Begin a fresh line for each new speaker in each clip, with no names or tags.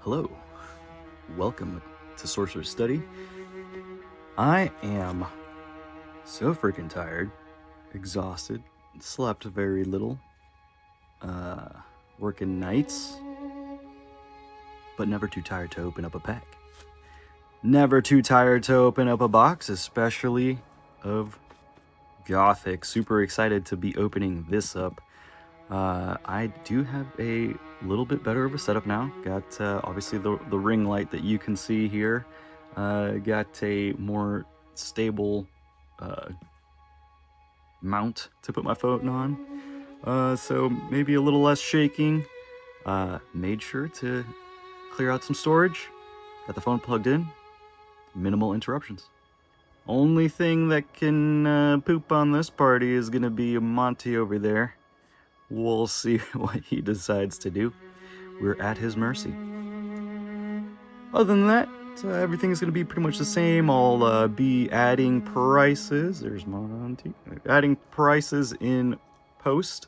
Hello, welcome to Sorcerer's Study. I am so freaking tired, exhausted, slept very little, working nights, but never too tired to open up a pack. Never too tired to open up a box, especially of Gothic. Super excited to be opening this up. I do have a little bit better of a setup now. Got obviously the ring light that you can see here. Got a more stable mount to put my phone on. So maybe a little less shaking. Made sure to clear out some storage. Got the phone plugged in. Minimal interruptions. Only thing that can poop on this party is gonna be Monty over there. We'll see what he decides to do. We're at his mercy. Other than that, everything's going to be pretty much the same. I'll be adding prices. There's Monty. Adding prices in post.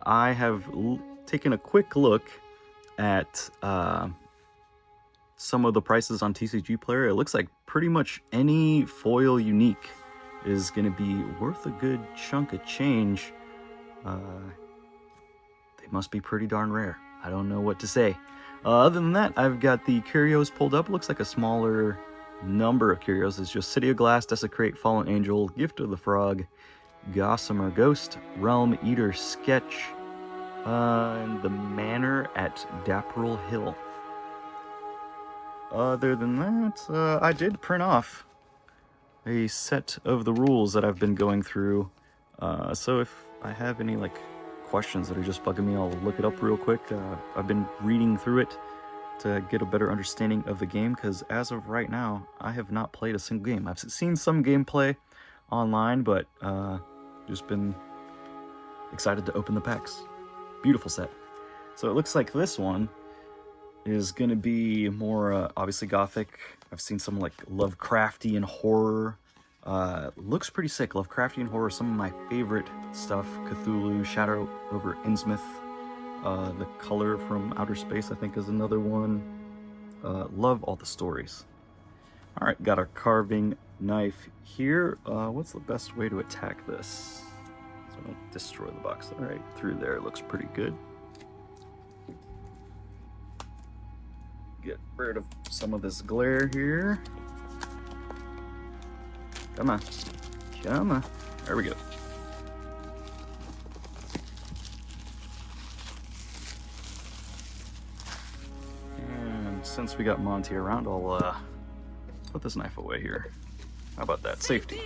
I have taken a quick look at some of the prices on TCG Player. It looks like pretty much any foil unique is going to be worth a good chunk of change. They must be pretty darn rare. I don't know what to say. Other than that, I've got the curios pulled up. It looks like a smaller number of curios. It's just City of Glass, Desecrate, Fallen Angel, Gift of the Frog, Gossamer Ghost, Realm Eater Sketch, and the Manor at Dapperel Hill. Other than that, I did print off a set of the rules that I've been going through. So if I have any questions that are just bugging me, I'll look it up real quick. I've been reading through it to get a better understanding of the game, because as of right now, I have not played a single game. I've seen some gameplay online, but just been excited to open the packs. Beautiful set. So it looks like this one is going to be more obviously Gothic. I've seen some Lovecraftian horror. Looks pretty sick. Lovecraftian horror, some of my favorite stuff. Cthulhu, Shadow over Innsmouth. The Color from Outer Space, I think, is another one. Love all the stories. All right, got our carving knife here. What's the best way to attack this? So I don't destroy the box. All right, through there looks pretty good. Get rid of some of this glare here. Come on. Come on. There we go. And since we got Monty around, I'll put this knife away here. How about that? Safety.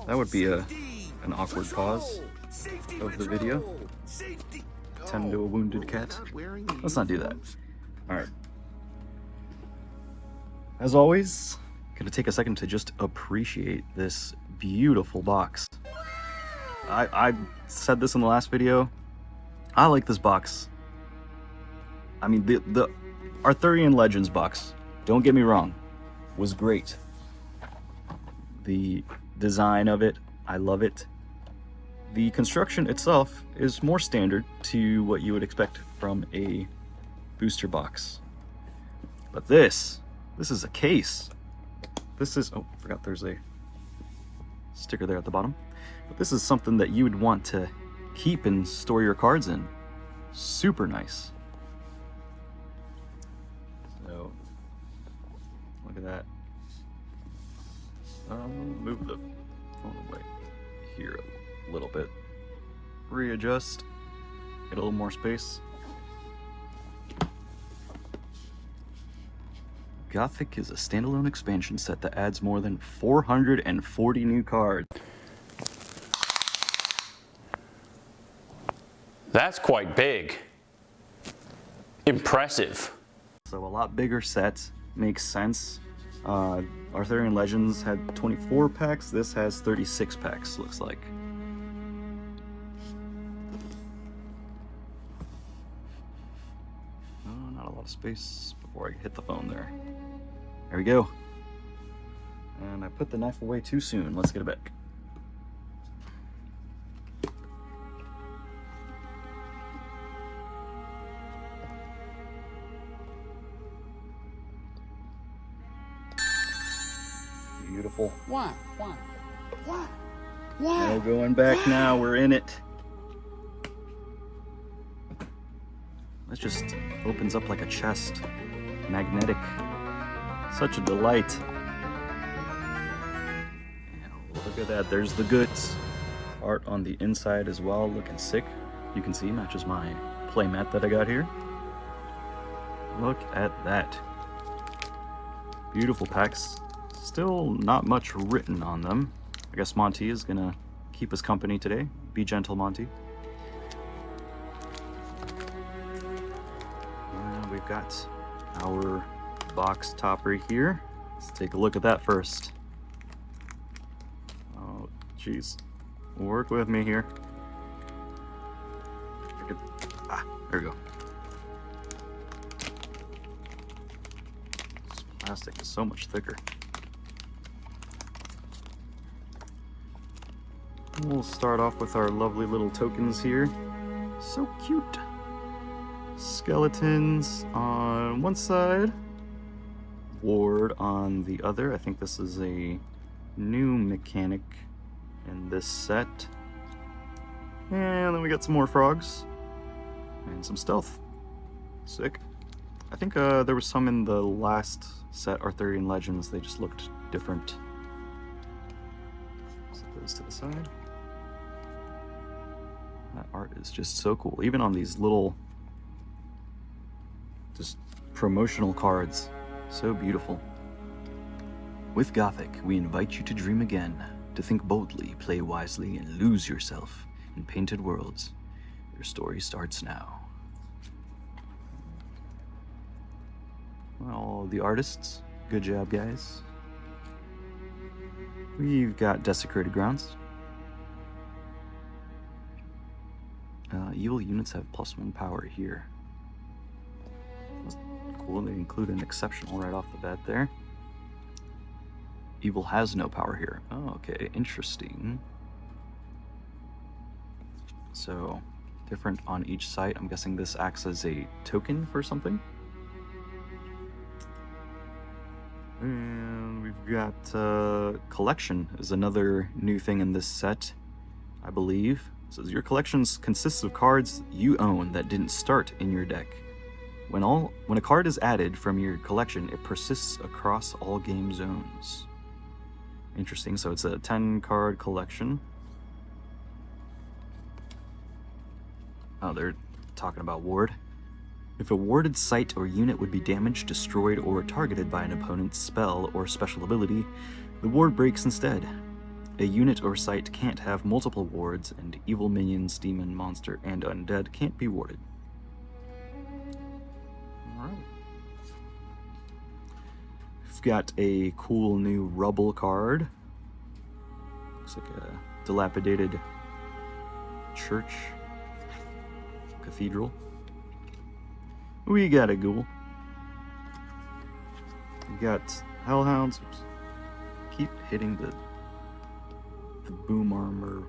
That would be an awkward pause of the video. Tend to a wounded cat. Let's not do that. Alright. As always, gonna take a second to just appreciate this beautiful box. I said this in the last video. I like this box. I mean, the Arthurian Legends box, don't get me wrong, was great. The design of it, I love it. The construction itself is more standard to what you would expect from a booster box. But this is a case. This is, oh, forgot there's a sticker there at the bottom. But this is something that you would want to keep and store your cards in. Super nice. So, look at that. Move the phone away here a little bit. Readjust. Get a little more space. Gothic is a standalone expansion set that adds more than 440 new cards.
That's quite big. Impressive.
So a lot bigger set, makes sense. Arthurian Legends had 24 packs, this has 36 packs, looks like. Oh, not a lot of space before I hit the phone there. There we go. And I put the knife away too soon. Let's get it back. Beautiful.
Why?
No going back now. We're in it. That just opens up like a chest. Magnetic. Such a delight. And look at that. There's the goods. Art on the inside as well. Looking sick. You can see matches my playmat that I got here. Look at that. Beautiful packs. Still not much written on them. I guess Monty is gonna keep us company today. Be gentle, Monty. We've got our box topper here. Let's take a look at that first. Oh, jeez. Work with me here. There we go. This plastic is so much thicker. We'll start off with our lovely little tokens here. So cute. Skeletons on one side, Ward on the other. I think this is a new mechanic in this set. And then we got some more frogs and some stealth. Sick. I think there was some in the last set, Arthurian Legends. They just looked different. Set those to the side. That art is just so cool. Even on these little, just promotional cards. So beautiful. With Gothic, we invite you to dream again, to think boldly, play wisely, and lose yourself in painted worlds. Your story starts now. Well, the artists, good job, guys. We've got Desecrated Grounds. Evil units have +1 power here. That's cool, they include an exceptional right off the bat there. Evil has no power here. Oh, okay, interesting. So, different on each site. I'm guessing this acts as a token for something. And we've got collection is another new thing in this set, I believe. It says your collections consists of cards you own that didn't start in your deck. When a card is added from your collection, it persists across all game zones. Interesting, so it's a 10-card collection. Oh, they're talking about ward. If a warded site or unit would be damaged, destroyed, or targeted by an opponent's spell or special ability, the ward breaks instead. A unit or site can't have multiple wards, and evil minions, demon, monster, and undead can't be warded. Alright. We've got a cool new rubble card. Looks like a dilapidated church, cathedral. We got a ghoul. We got hellhounds. Oops. Keep hitting the boom armor,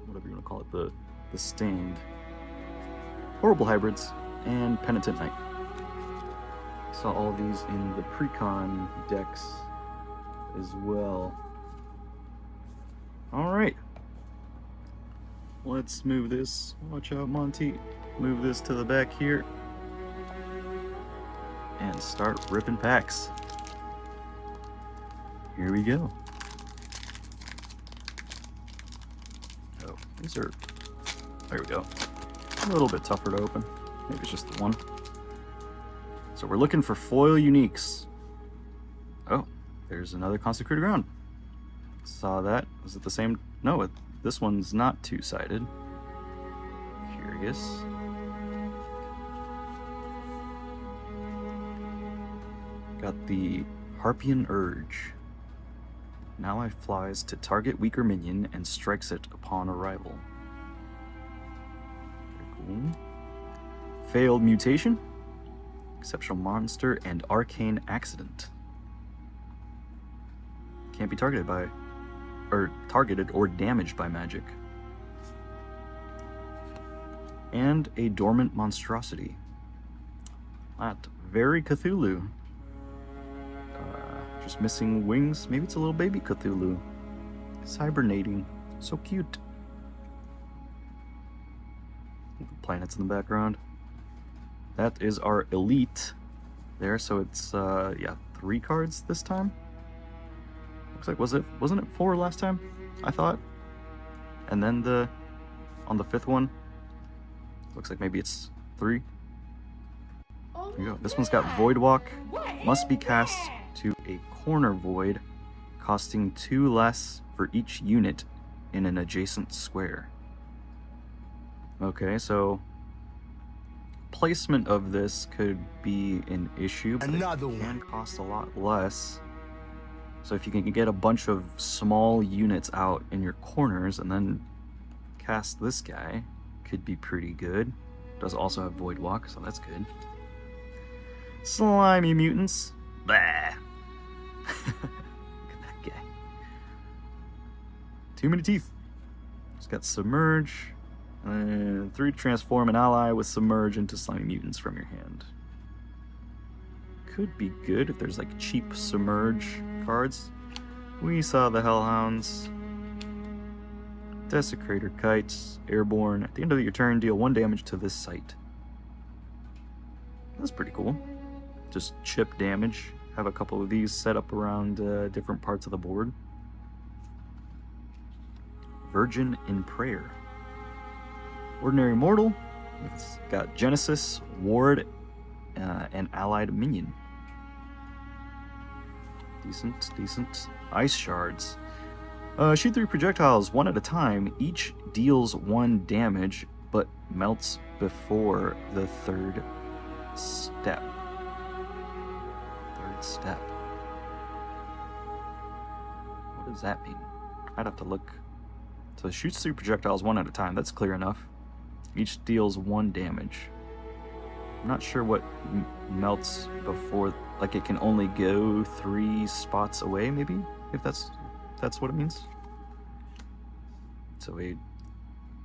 whatever you want to call it, the stand. Horrible hybrids and penitent knight. Saw all these in the pre-con decks as well. All right, let's move this. Watch out, Monty. Move this to the back here and start ripping packs. Here we go. Oh, these are, there we go. A little bit tougher to open. Maybe it's just the one. So we're looking for foil uniques. Oh, there's another Consecrated Ground. Saw that. Was it the same? No, this one's not two-sided. Curious. Got the Harpian Urge. Now it flies to target weaker minion and strikes it upon arrival. Very cool. Failed Mutation, Exceptional Monster, and Arcane Accident. can't be targeted or damaged by magic. And a dormant monstrosity. That very Cthulhu. Just missing wings. Maybe it's a little baby Cthulhu. It's hibernating. So cute. Planets in the background. That is our elite there. So it's 3 cards this time. Looks like wasn't it 4 last time? I thought. And then on the 5th one, looks like maybe it's 3. There you go. This one's got Void Walk. Must be cast to a corner void, costing 2 less for each unit in an adjacent square. Okay, so placement of this could be an issue, but it can cost a lot less. So if you can get a bunch of small units out in your corners and then cast this guy, could be pretty good. Does also have Void Walk, so that's good. Slimy mutants. Blah. Look at that guy. Too many teeth. It's got Submerge. And 3 to transform an ally with Submerge into slimy mutants from your hand. Could be good if there's like cheap Submerge cards. We saw the Hellhounds. Desecrator Kites, Airborne. At the end of your turn, deal 1 damage to this site. That's pretty cool. Just chip damage. Have a couple of these set up around different parts of the board. Virgin in Prayer. Ordinary Mortal. It's got Genesis, Ward, and Allied Minion. Decent. Ice Shards. Shoot 3 projectiles 1 at a time. Each deals 1 damage, but melts before the 3rd step. What does that mean? I'd have to look. So it shoots 3 projectiles 1 at a time. That's clear enough. Each deals 1 damage. I'm not sure what melts before. Like it can only go 3 spots away, maybe? If that's what it means. So a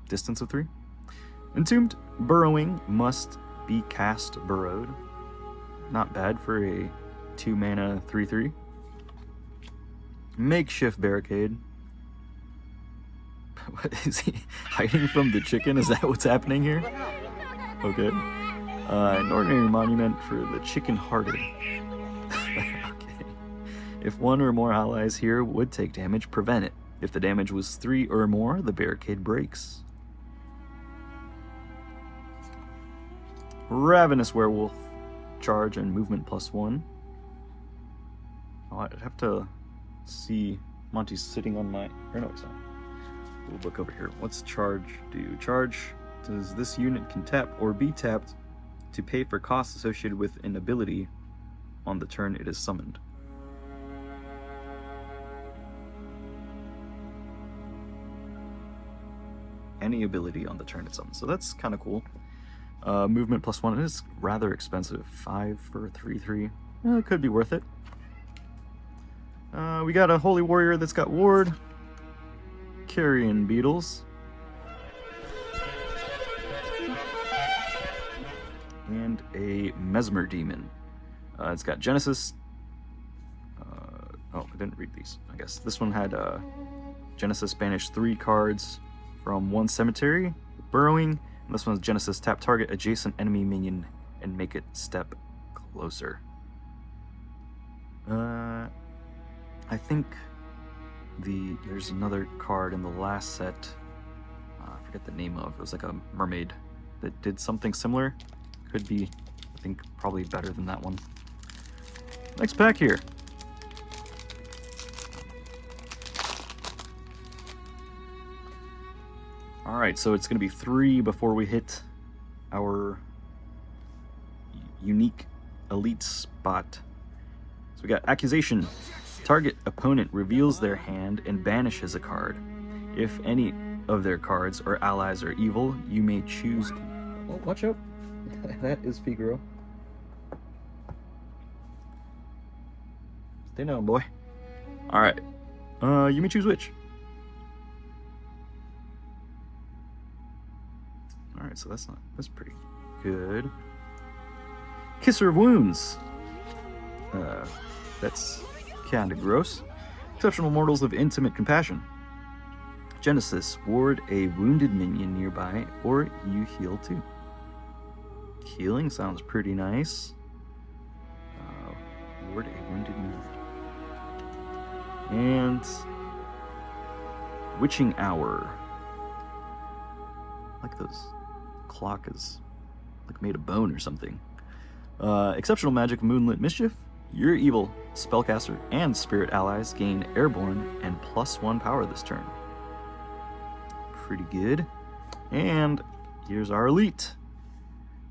distance of 3. Entombed Burrowing must be cast burrowed. Not bad for a 2 mana 3/3. Makeshift Barricade. What is he hiding from the chicken? Is that what's happening here? Okay. An Ordinary Monument for the Chicken Hearted. Okay. If 1 or more allies here would take damage, prevent it. If the damage was 3 or more, the barricade breaks. Ravenous Werewolf. Charge and movement +1. Oh, I'd have to see. Monty's sitting on my. Or no, he's not. We'll look over here. What's charge do? Charge. Does this unit can tap or be tapped to pay for costs associated with an ability on the turn it is summoned? Any ability on the turn it's summoned. So that's kind of cool. Movement +1 is rather expensive. 5 for 3/3. It could be worth it. We got a Holy Warrior that's got Ward. Carrion Beetles. And a Mesmer Demon. It's got Genesis. I didn't read these. I guess this one had Genesis banish 3 cards from 1 cemetery. Burrowing. And this one's Genesis tap target adjacent enemy minion and make it step closer. I think there's another card in the last set. I forget the name of. It was like a mermaid that did something similar. Could be, I think, probably better than that one. Next pack here. Alright, so it's going to be 3 before we hit our unique elite spot. So we got Accusation. Target opponent reveals their hand and banishes a card. If any of their cards or allies are evil, you may choose... Oh, watch out. That is Figaro. Stay down, boy. Alright. You may choose which. Alright, so that's pretty good. Kisser of Wounds. That's kinda gross. Exceptional Mortals of Intimate Compassion. Genesis, ward a wounded minion nearby, or you heal too. Healing sounds pretty nice. Ward a wounded minion. And Witching Hour. Like those clock is like made of bone or something. Exceptional magic, Moonlit Mischief. Your evil spellcaster and spirit allies gain airborne and +1 power this turn. Pretty good. And here's our elite.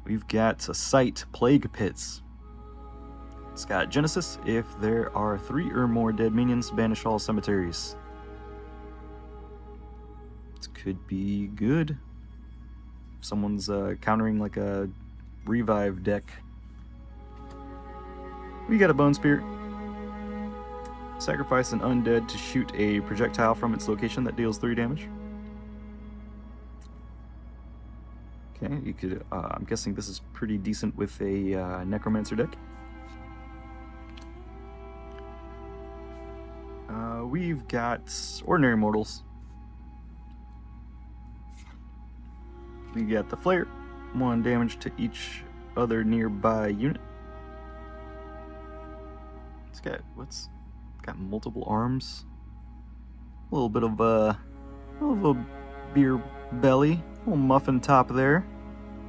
We've got a Sight, Plague Pits. It's got Genesis. If there are 3 or more dead minions, banish all cemeteries. This could be good. If someone's countering like a revive deck. We got a Bone Spirit. Sacrifice an undead to shoot a projectile from its location that deals 3 damage. Okay, you could. I'm guessing this is pretty decent with a Necromancer deck. We've got Ordinary Mortals. We got the Flare, 1 damage to each other nearby unit. It's got multiple arms. A little bit of a beer belly, little muffin top there.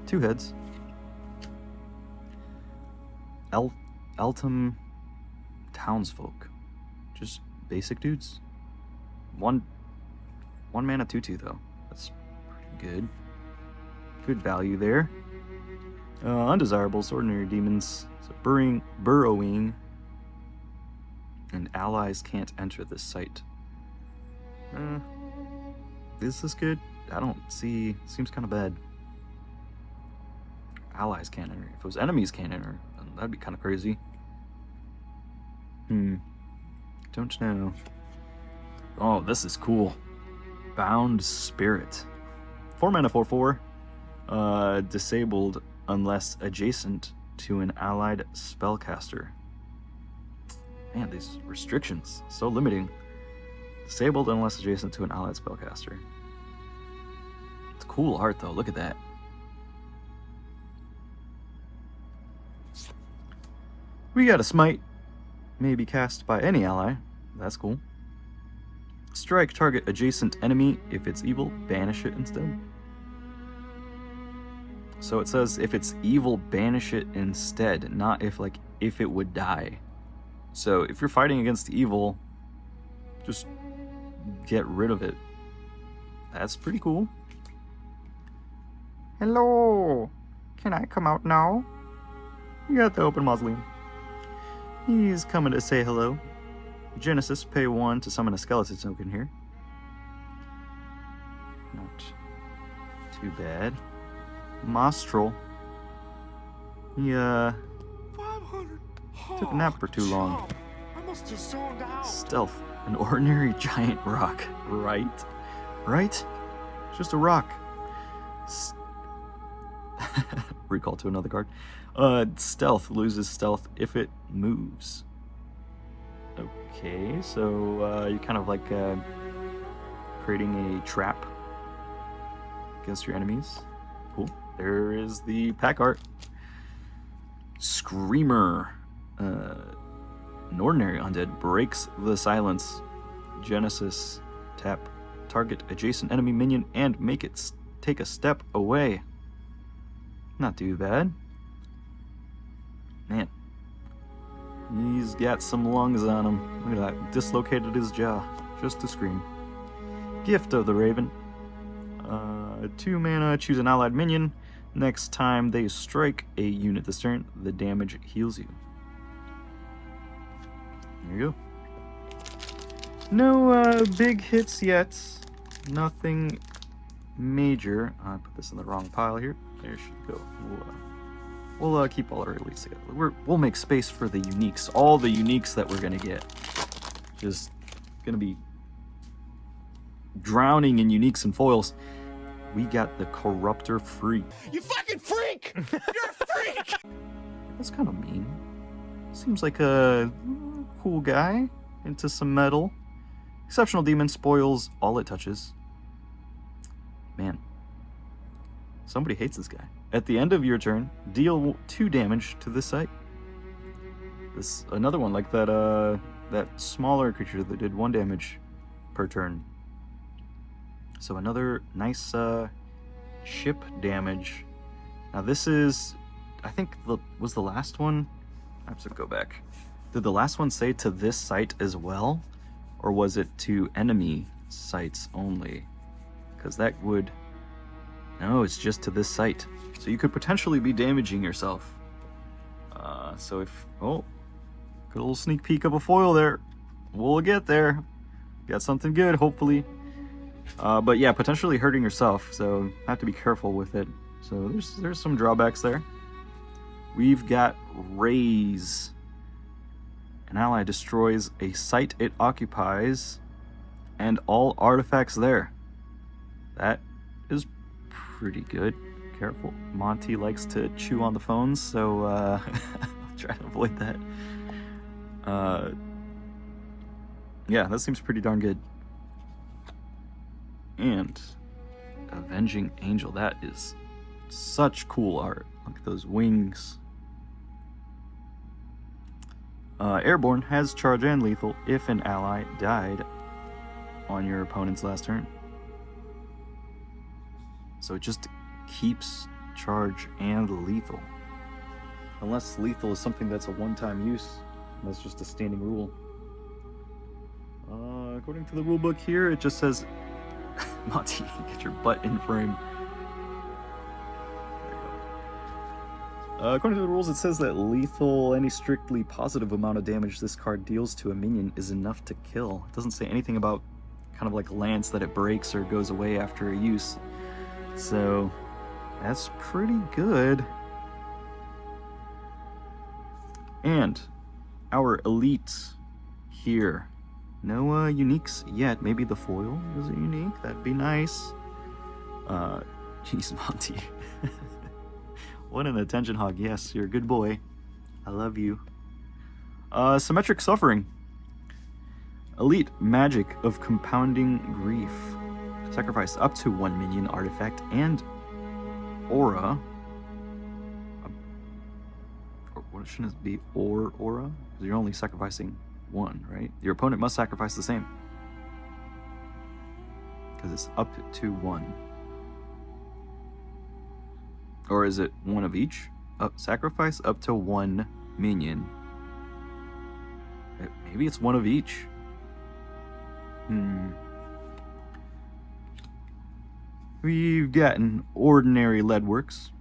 2 heads. Altum Townsfolk. Just basic dudes. One mana 2/2 though. That's pretty good. Good value there. Undesirables, ordinary demons. So burrowing. And allies can't enter this site. Is this good? I don't see. Seems kind of bad. Allies can't enter. If it was enemies can't enter, then that'd be kind of crazy. Don't know. Oh, this is cool. Bound Spirit. 4 mana 4/4. Disabled unless adjacent to an allied spellcaster. Man, these restrictions, so limiting. Disabled unless adjacent to an allied spellcaster. It's cool art though, look at that. We got a Smite. May be cast by any ally. That's cool. Strike target adjacent enemy. If it's evil, banish it instead. So it says if it's evil, banish it instead, not if it would die. So if you're fighting against evil, just get rid of it. That's pretty cool. Hello! Can I come out now? You got the open mausoleum. He's coming to say hello. Genesis, pay 1 to summon a skeleton token here. Not too bad. Mostral. He took a nap for too long. Stealth, an ordinary giant rock. Right? It's just a rock. Recall to another card. Stealth, loses stealth if it moves. Okay, so you're kind of like creating a trap against your enemies. Cool. There is the pack art. Screamer. An ordinary undead breaks the silence. Genesis. Tap target adjacent enemy minion and make it take a step away. Not too bad. Man. He's got some lungs on him. Look at that. Dislocated his jaw. Just to scream. Gift of the Raven. 2 mana, choose an allied minion. Next time they strike a unit this turn, the damage heals you. There you go. No big hits yet. Nothing major. I put this in the wrong pile here. There should go. We'll keep all our elites together. We'll make space for the uniques. All the uniques that we're gonna get. Just gonna be drowning in uniques and foils, we got the Corruptor Freak.
You fucking freak! You're a freak!
That's kind of mean. Seems like a cool guy into some metal. Exceptional Demon spoils all it touches. Man, somebody hates this guy. At the end of your turn, deal 2 damage to this site. This another one like that smaller creature that did 1 damage per turn. So another nice ship damage. Now this is, I think was the last one. I have to go back. Did the last one say to this site as well, or was it to enemy sites only? Because that would, no, it's just to this site. So you could potentially be damaging yourself. So if, oh, good little sneak peek of a foil there. We'll get there. Got something good, hopefully. But yeah, potentially hurting yourself, so have to be careful with it. So there's some drawbacks there. We've got Raise. An ally destroys a site it occupies and all artifacts there. That is pretty good. Careful. Monty likes to chew on the phones, so I'll try to avoid that. Yeah, that seems pretty darn good. And Avenging Angel, that is such cool art. Look at those wings. Airborne has charge and lethal if an ally died on your opponent's last turn. So it just keeps charge and lethal. Unless lethal is something that's a one-time use. That's just a standing rule. According to the rulebook here, it just says, Monty, get your butt in frame. According to the rules, it says that lethal, any strictly positive amount of damage this card deals to a minion is enough to kill. It doesn't say anything about kind of like Lance that it breaks or goes away after a use. So that's pretty good. And our elite here. No uniques yet. Maybe the foil is a unique. That'd be nice. Jeez, Monty. What an attention hog. Yes, you're a good boy. I love you. Symmetric Suffering. Elite Magic of Compounding Grief. Sacrifice up to 1 minion, artifact, and aura. What shouldn't it be? Aura? Because you're only sacrificing 1, right? Your opponent must sacrifice the same. Because it's up to 1. Or is it 1 of each? Sacrifice up to 1 minion. Maybe it's 1 of each. We've gotten Ordinary Leadworks.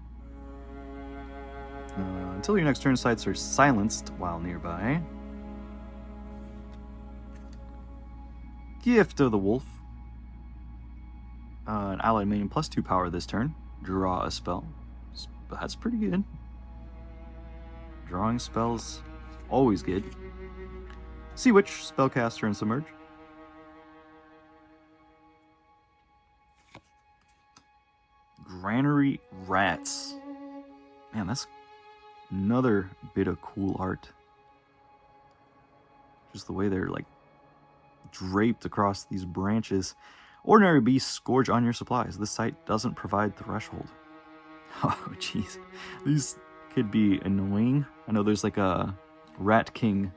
Until your next turn, sites are silenced while nearby. Gift of the Wolf. An allied minion plus 2 power this turn. Draw a spell. That's pretty good. Drawing spells, always good. Sea Witch, Spellcaster, and Submerge. Granary Rats. Man, that's another bit of cool art. Just the way they're like draped across these branches. Ordinary Beasts scourge on your supplies. This site doesn't provide threshold. Oh, jeez. These could be annoying. I know there's like a Rat King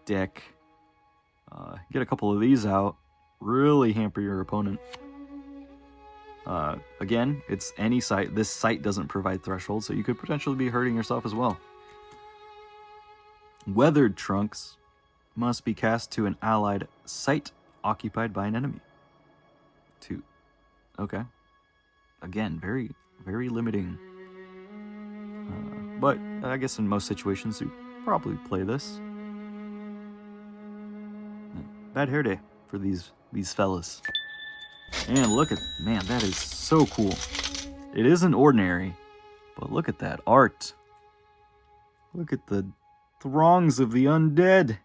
deck. Get a couple of these out. Really hamper your opponent. Again, it's any site. This site doesn't provide threshold, so you could potentially be hurting yourself as well. Weathered Trunks must be cast to an allied site occupied by an enemy. 2. Okay. Again, very, very limiting. But I guess in most situations you probably play this. Bad hair day for these fellas. And look at, man, that is so cool. It isn't ordinary, but look at that art. Look at the throngs of the undead.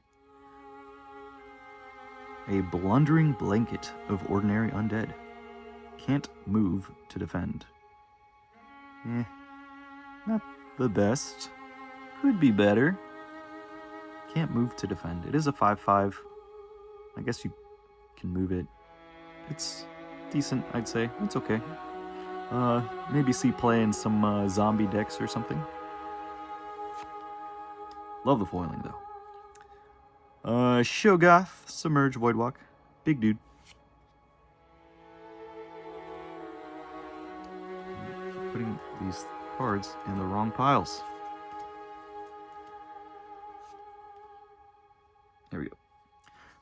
A blundering blanket of ordinary undead. Can't move to defend. Not the best. Could be better. Can't move to defend. It is a 5/5. I guess you can move it. It's decent, I'd say. It's okay. Maybe see play in some zombie decks or something. Love the foiling though. Shogoth, Submerge, Voidwalk. Big dude. Keep putting these cards in the wrong piles. There we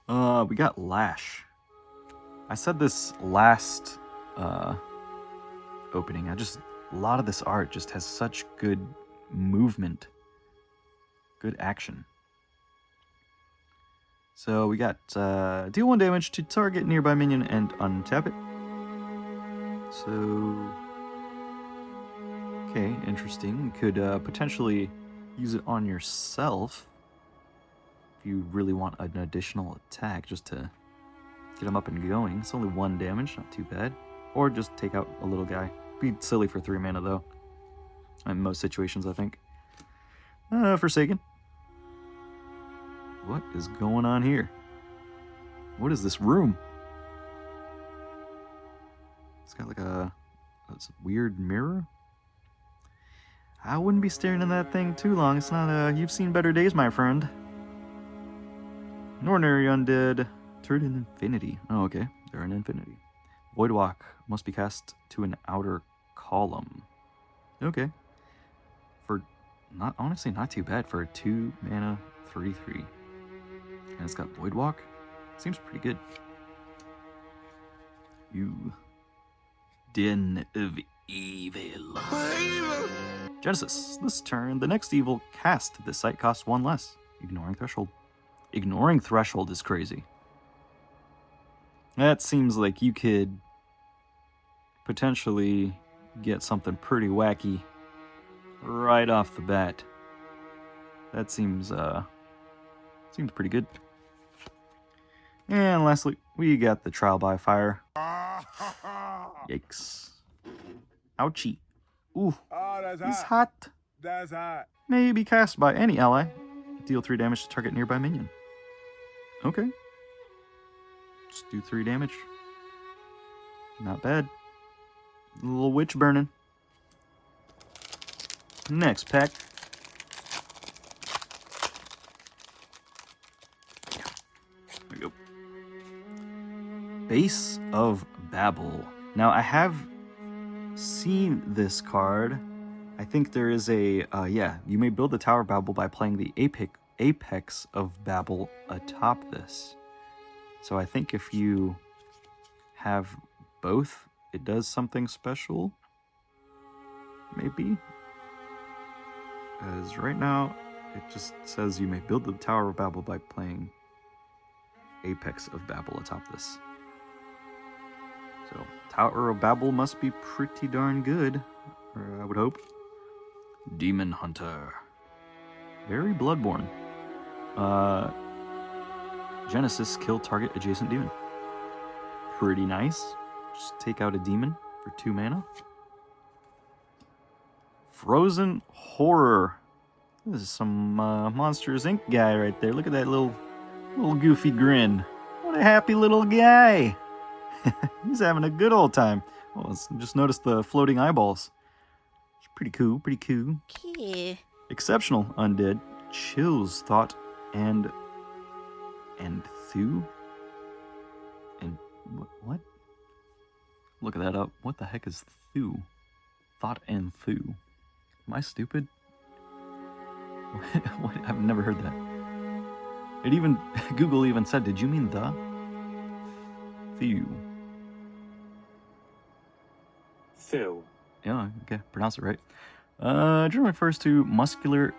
go. We got Lash. I said this last opening. A lot of this art just has such good movement. Good action. So we got deal 1 damage to target nearby minion and untap it. So, okay, interesting. You could potentially use it on yourself if you really want an additional attack just to get him up and going. It's only 1 damage, not too bad. Or just take out a little guy. Be silly for 3 mana though. In most situations, I think. Forsaken. What is going on here? What is this room? It's got like it's a weird mirror. I wouldn't be staring at that thing too long. It's not you've seen better days, my friend. An ordinary undead. Turn in infinity. Oh, okay. They're in infinity. Voidwalk must be cast to an outer column. Okay. For honestly not too bad for a 2 mana 3/3. And it's got Voidwalk. Seems pretty good. You Den of Evil. Genesis. This turn, the next evil cast this site costs 1 less. Ignoring Threshold. Ignoring Threshold is crazy. That seems like you could potentially get something pretty wacky right off the bat. That seems pretty good. And lastly, we got the Trial by Fire. Yikes. Ouchie. Ooh, he's hot.
That's hot.
May be cast by any ally. Deal 3 damage to target nearby minion. Okay. Just do 3 damage. Not bad. A little witch burning. Next pack. There we go. Base of Babel. Now I have seen this card. I think there is a yeah, you may build the Tower of Babel by playing the Apex of Babel atop this. So I think if you have both, it does something special. Maybe. Because right now, it just says you may build the Tower of Babel by playing Apex of Babel atop this. So, Tower of Babel must be pretty darn good, or I would hope. Demon Hunter. Very Bloodborne. Genesis, kill target adjacent demon. Pretty nice. Just take out a demon for 2 mana. Frozen Horror. This is some Monsters Inc. guy right there. Look at that little goofy grin. What a happy little guy. He's having a good old time. Oh, just notice the floating eyeballs. It's pretty cool, pretty cool.
Yeah.
Exceptional undead. Chills thought and Thu. And what? Look that up. What the heck is Thu? Thought and Thu. Am I stupid? What? I've never heard that. It even Google even said, "Did you mean the?" Thu.
Phil.
Yeah, okay, pronounce it right. Generally refers to muscular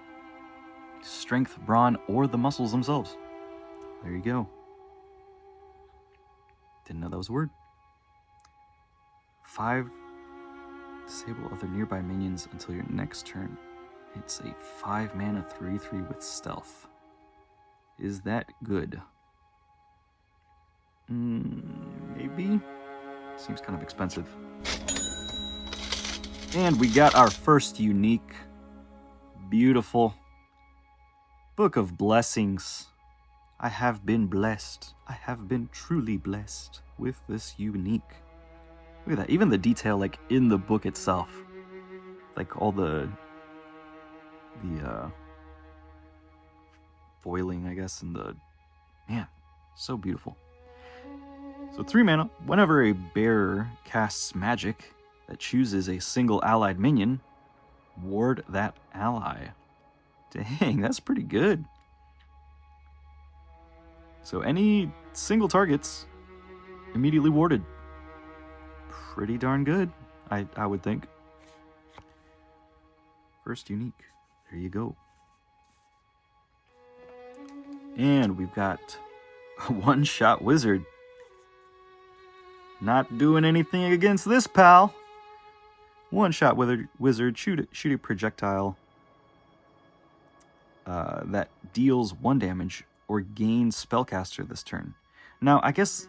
strength, brawn, or the muscles themselves. There you go. Didn't know that was a word. 5. Disable other nearby minions until your next turn. It's a 5 mana 3/3 with stealth. Is that good? Maybe? Seems kind of expensive. And we got our first unique, beautiful Book of Blessings. I have been blessed. I have been truly blessed with this unique. Look at that. Even the detail, like, in the book itself. Like, all the foiling, I guess, and the... Man, so beautiful. So 3 mana, whenever a bearer casts magic that chooses a single allied minion, ward that ally. Dang, that's pretty good. So any single targets immediately warded. Pretty darn good, I would think. First unique. There you go. And we've got a one-shot wizard. Not doing anything against this pal. One-shot wizard, shoot a projectile that deals 1 damage or gains spellcaster this turn. Now, I guess,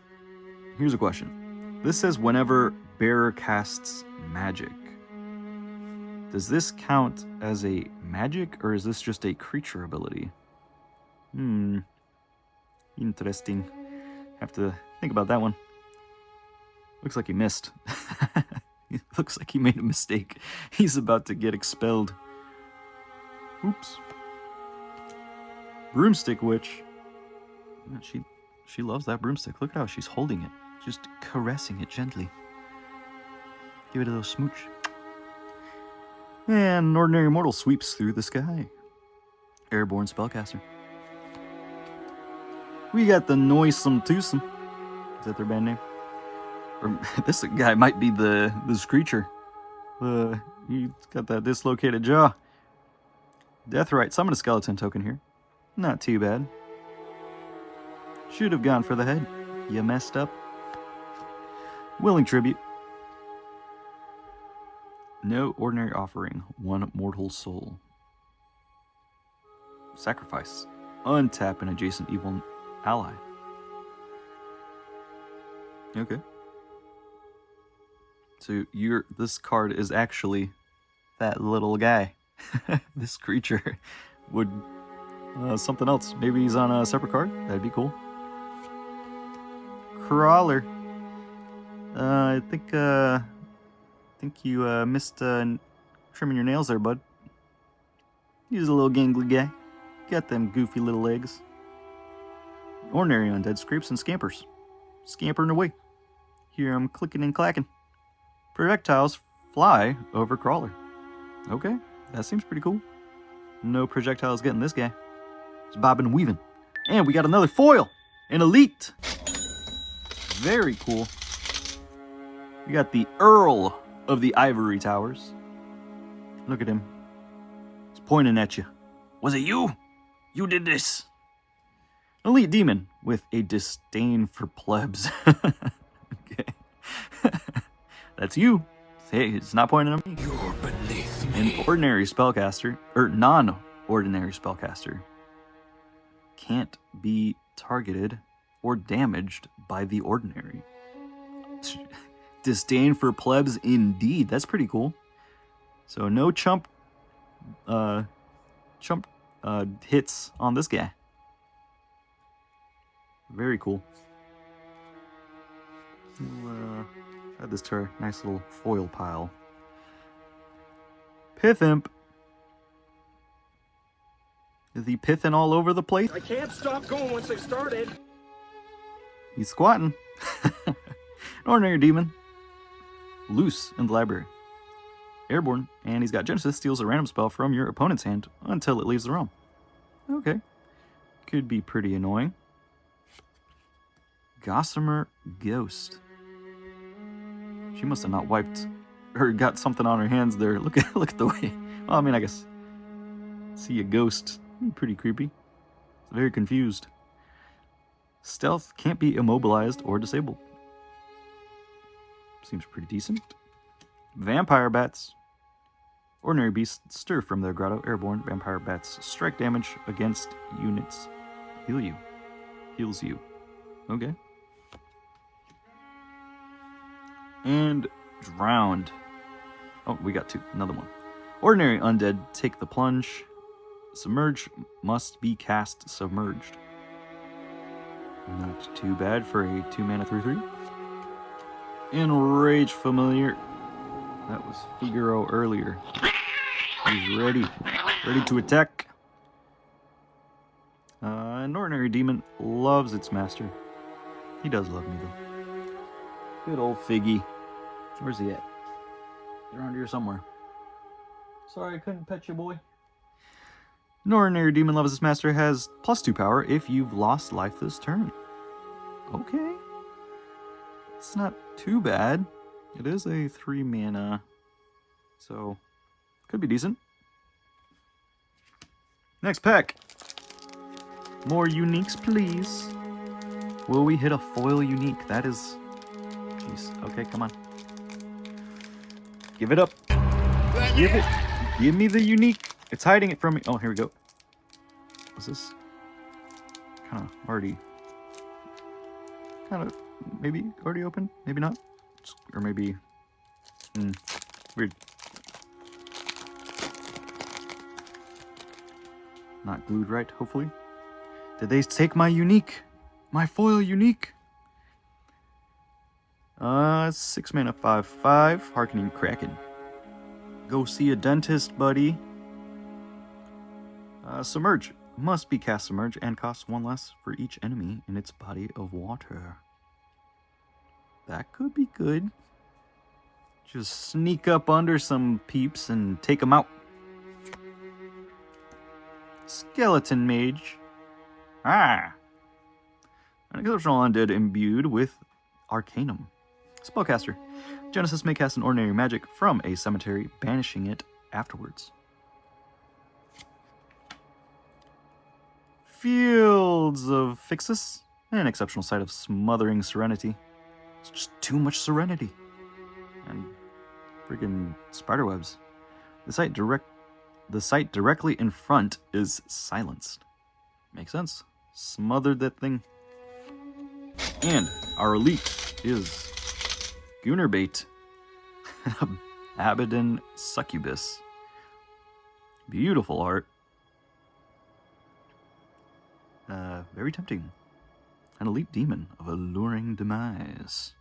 here's a question. This says whenever bearer casts magic. Does this count as a magic, or is this just a creature ability? Interesting. Have to think about that one. Looks like he missed. Looks like he made a mistake. He's about to get expelled. Oops. Broomstick Witch. She loves that broomstick. Look at how she's holding it. Just caressing it gently. Give it a little smooch. And an ordinary mortal sweeps through the sky. Airborne spellcaster. We got the Noisome Twosome. Is that their band name? Or this guy might be the Screecher. He's got that dislocated jaw. Deathrite. Summon a skeleton token here. Not too bad. Should have gone for the head. You messed up. Willing Tribute. No ordinary offering. 1 mortal soul. Sacrifice. Untap an adjacent evil ally. Okay. So this card is actually that little guy. This creature would something else. Maybe he's on a separate card. That'd be cool. Crawler. I think you missed trimming your nails there, bud. He's a little gangly guy. Got them goofy little legs. Ordinary undead scrapes and scampers. Scampering away. Hear him clicking and clacking. Projectiles fly over Crawler. Okay, that seems pretty cool. No projectiles getting this guy. It's bobbing and weaving. And we got another foil. An elite. Very cool. We got the Earl of the Ivory Towers. Look at him. He's pointing at you. Was it you? You did this. Elite demon with a disdain for plebs. Okay. That's you. Hey, it's not pointing at me.
You're beneath me.
An ordinary spellcaster, or non-ordinary spellcaster, can't be targeted or damaged by the ordinary. Disdain for plebs indeed. That's pretty cool. So no chump hits on this guy. Very cool. We'll add this to our nice little foil pile. Pith Imp. Is he pithing all over the place?
I can't stop going once I started.
He's squatting. An ordinary demon. Loose in the library. Airborne, and he's got Genesis, steals a random spell from your opponent's hand until it leaves the realm. Okay. Could be pretty annoying. Gossamer Ghost. She must have not wiped or got something on her hands there. Look at the way. Well, I mean, I guess see a ghost. Pretty creepy. It's very confused. Stealth can't be immobilized or disabled. Seems pretty decent. Vampire Bats. Ordinary beasts stir from their grotto. Airborne vampire bats strike damage against units. Heal you. Heals you. Okay. And drowned. Oh, we got two. Another one. Ordinary undead take the plunge. Submerge must be cast submerged. Not too bad for a 2 mana 3/3. Enrage familiar. That was Figaro earlier. He's ready. Ready to attack. An ordinary demon loves its master. He does love me though. Good old Figgy. Where's he at? He's around here somewhere. Sorry I couldn't pet you, boy. An ordinary demon loves its master has +2 power if you've lost life this turn. Okay. It's not too bad. It is a 3 mana. So, could be decent. Next pack. More uniques, please. Will we hit a foil unique? That is... Jeez. Okay, come on. Give it up. Give it. Give me the unique. It's hiding it from me. Oh, here we go. Was this kind of already... Kind of... Maybe already open? Maybe not? Or maybe... Weird. Not glued right, hopefully. Did they take my unique? My foil unique? 6 mana 5/5. Harkening Kraken. Go see a dentist, buddy. Submerge. Must be cast submerge and costs 1 less for each enemy in its body of water. That could be good. Just sneak up under some peeps and take them out. Skeleton Mage. An exceptional undead imbued with Arcanum. Spellcaster. Genesis may cast an ordinary magic from a cemetery, banishing it afterwards. Fields of Fixus. An exceptional sight of smothering serenity. It's just too much serenity. And friggin' spiderwebs. The sight directly in front is silenced. Makes sense. Smothered that thing. And our elite is Goonerbait. Abaddon Succubus. Beautiful art. Very tempting. An elite demon of alluring demise.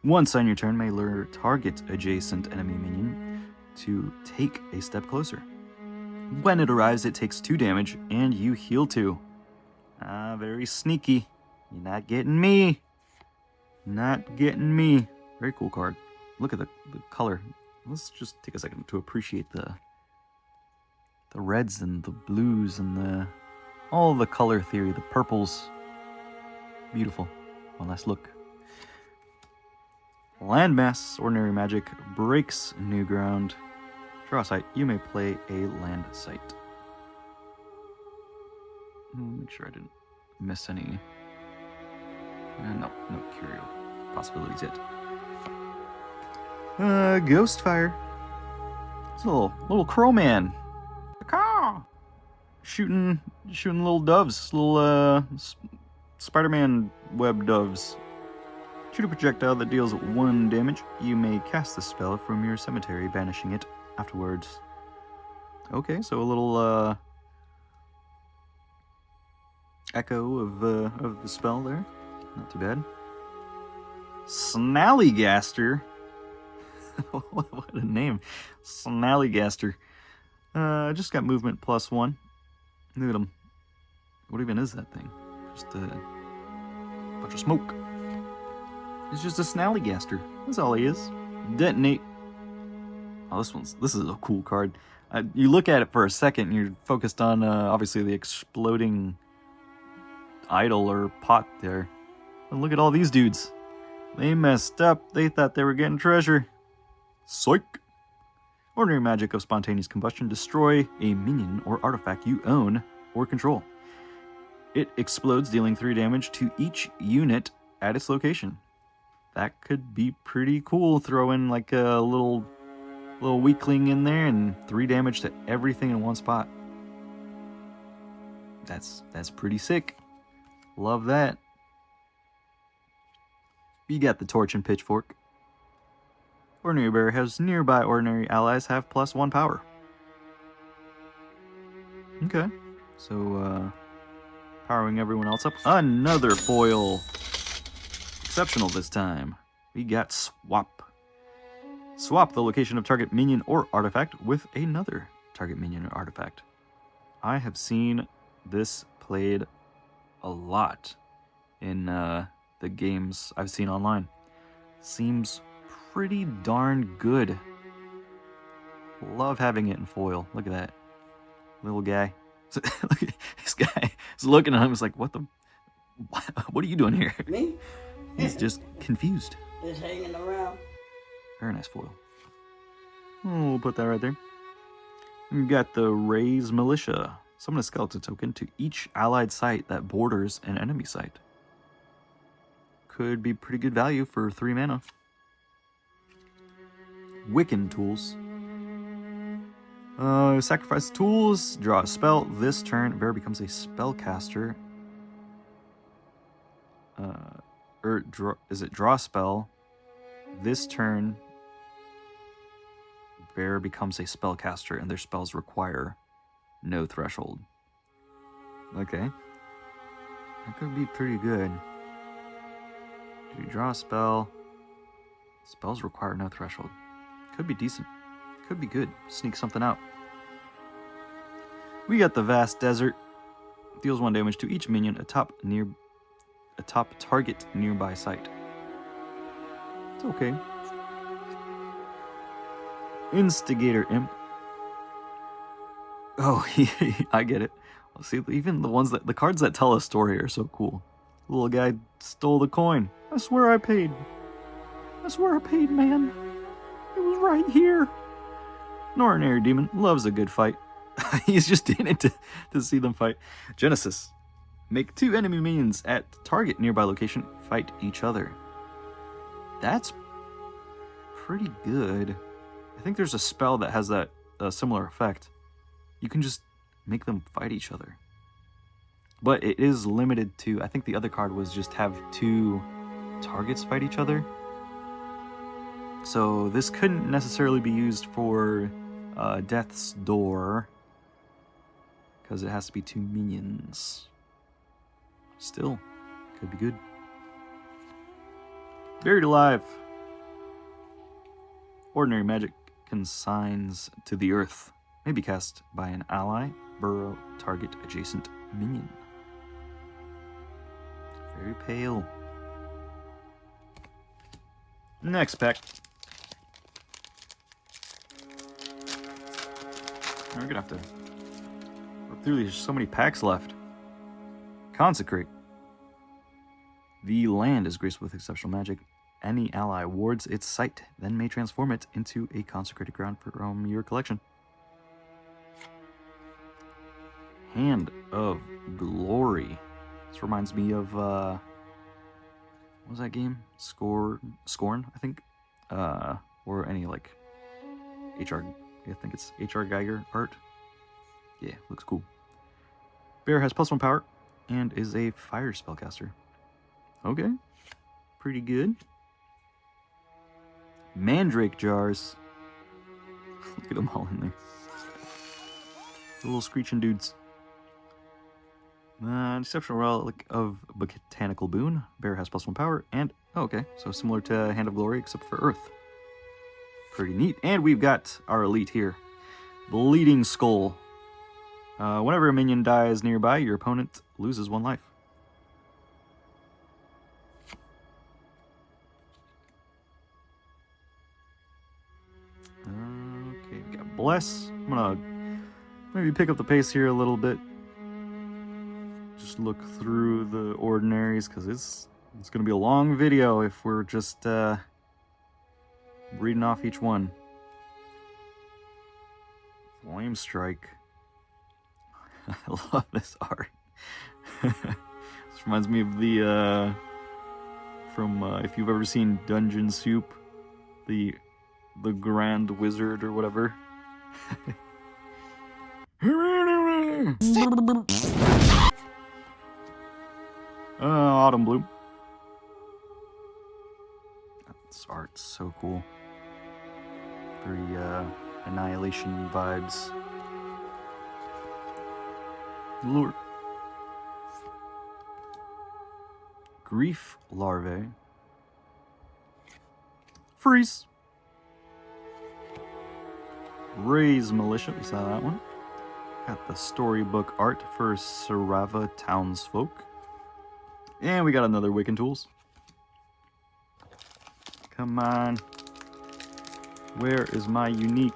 Once on your turn may lure target adjacent enemy minion to take a step closer. When it arrives, it takes 2 damage and you heal 2. Very sneaky. You're not getting me. Not getting me. Very cool card. Look at the color. Let's just take a second to appreciate the reds and the blues and all the color theory, the purples. Beautiful. One last look. Landmass, ordinary magic, breaks new ground. Draw a site. You may play a land site. Make sure I didn't miss any. No curio possibilities yet. Ghostfire. It's a little crow man. Shooting little doves, little Spider-Man web doves. Shoot a projectile that deals 1 damage. You may cast the spell from your cemetery, banishing it afterwards. Okay, so a little echo of the spell there. Not too bad. Snallygaster. What a name. Snallygaster. Just got movement +1. Look at him. What even is that thing? Just a bunch of smoke. It's just a Snallygaster. That's all he is. Detonate. Oh, this is a cool card. You look at it for a second, and you're focused on obviously the exploding idol or pot there. And look at all these dudes. They messed up. They thought they were getting treasure. Psych. Ordinary magic of spontaneous combustion. Destroy a minion or artifact you own or control. It explodes, dealing 3 damage to each unit at its location. That could be pretty cool. Throw in like a little weakling in there and 3 damage to everything in one spot. That's pretty sick. Love that. You got the torch and pitchfork. Ordinary bear has nearby ordinary allies have +1 power. Okay. So, powering everyone else up. Another foil. Exceptional this time. We got swap. Swap the location of target minion or artifact with another target minion or artifact. I have seen this played a lot in the games I've seen online. Seems pretty darn good. Love having it in foil. Look at that. Little guy. Look at this guy is looking at him. He's like, what are you doing here?
Me?
He's just confused.
Just hanging around.
Very nice foil. Oh, we'll put that right there. We've got the Raise Militia. Summon a skeleton token to each allied site that borders an enemy site. Could be pretty good value for 3 mana. Wiccan tools. Sacrifice tools, draw a spell. This turn, bear becomes a spellcaster. Draw a spell? This turn, bear becomes a spellcaster, and their spells require no threshold. Okay. That could be pretty good. Do you draw a spell? Spells require no threshold. Could be decent. Could be good. Sneak something out. We got the Vast Desert. Deals 1 damage to each minion atop target nearby site. It's okay. Instigator Imp. Oh, I get it. Well, see, even the cards that tell a story are so cool. The little guy stole the coin. I swear I paid. I swear I paid, man. It was right here. An ordinary demon loves a good fight. He's just in it to see them fight. Genesis. Make 2 enemy minions at target nearby location fight each other. That's pretty good. I think there's a spell that has that similar effect. You can just make them fight each other. But it is limited to, I think the other card was just have 2 targets fight each other. So this couldn't necessarily be used for Death's Door, because it has to be 2 minions. Still, could be good. Buried Alive. Ordinary magic consigns to the earth. May be cast by an ally, burrow, target, adjacent minion. Very pale. Next pack. We're gonna have to work through these. There's so many packs left. Consecrate. The land is graced with exceptional magic. Any ally wards its site, then may transform it into a consecrated ground from your collection. Hand of Glory. This reminds me of what was that game? Scorn, I think. Or any like I think it's H.R. Geiger art. Yeah, looks cool. Bear has +1 power and is a fire spellcaster. Okay, pretty good. Mandrake jars. Look at them all in there. The little screeching dudes. Exceptional relic of botanical boon. Bear has +1 power and okay, so similar to Hand of Glory except for Earth. Pretty neat. And we've got our elite here. Bleeding Skull. Whenever a minion dies nearby, your opponent loses 1 life. Okay, we got Bless. I'm gonna maybe pick up the pace here a little bit. Just look through the ordinaries, because it's gonna be a long video if we're just reading off each one. Flame Strike. I love this art. This reminds me of the from if you've ever seen Dungeon Soup, the Grand Wizard or whatever. Autumn Bloom. This art's so cool. Very annihilation vibes. Lure. Grief larvae. Freeze. Raise militia. We saw that one. Got the storybook art for Sarava townsfolk. And we got another Wiccan Tools. Come on. Where is my unique?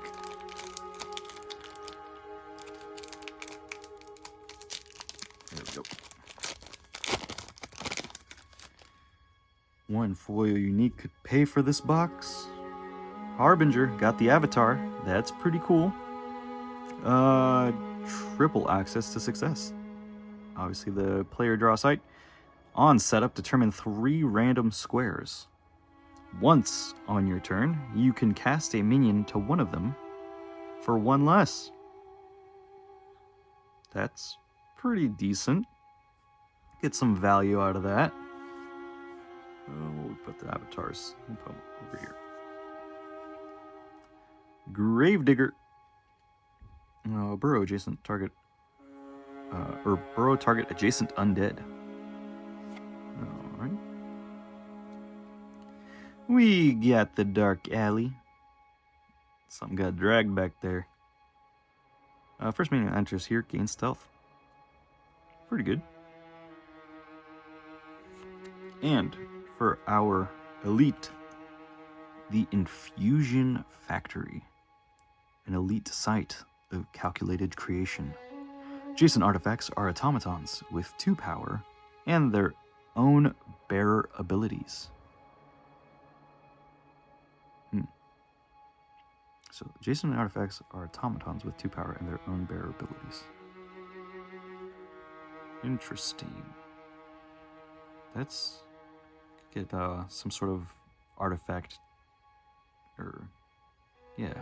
There we go. One foil unique could pay for this box. Harbinger got the avatar. That's pretty cool. Triple access to success. Obviously the player draw sight. On setup, determine 3 random squares. Once on your turn, you can cast a minion to one of them for 1 less. That's pretty decent. Get some value out of that. We'll put the avatars. We'll put them over here. Gravedigger. Burrow adjacent target. Or burrow target adjacent undead. Alright. We got the Dark Alley. Something got dragged back there. First minion enters here, gains stealth. Pretty good. And for our elite, the Infusion Factory. An elite site of calculated creation. Adjacent artifacts are automatons with 2 power and their own bearer abilities. So adjacent artifacts are automatons with 2 power and their own bearer abilities. Interesting. Let's get some sort of artifact,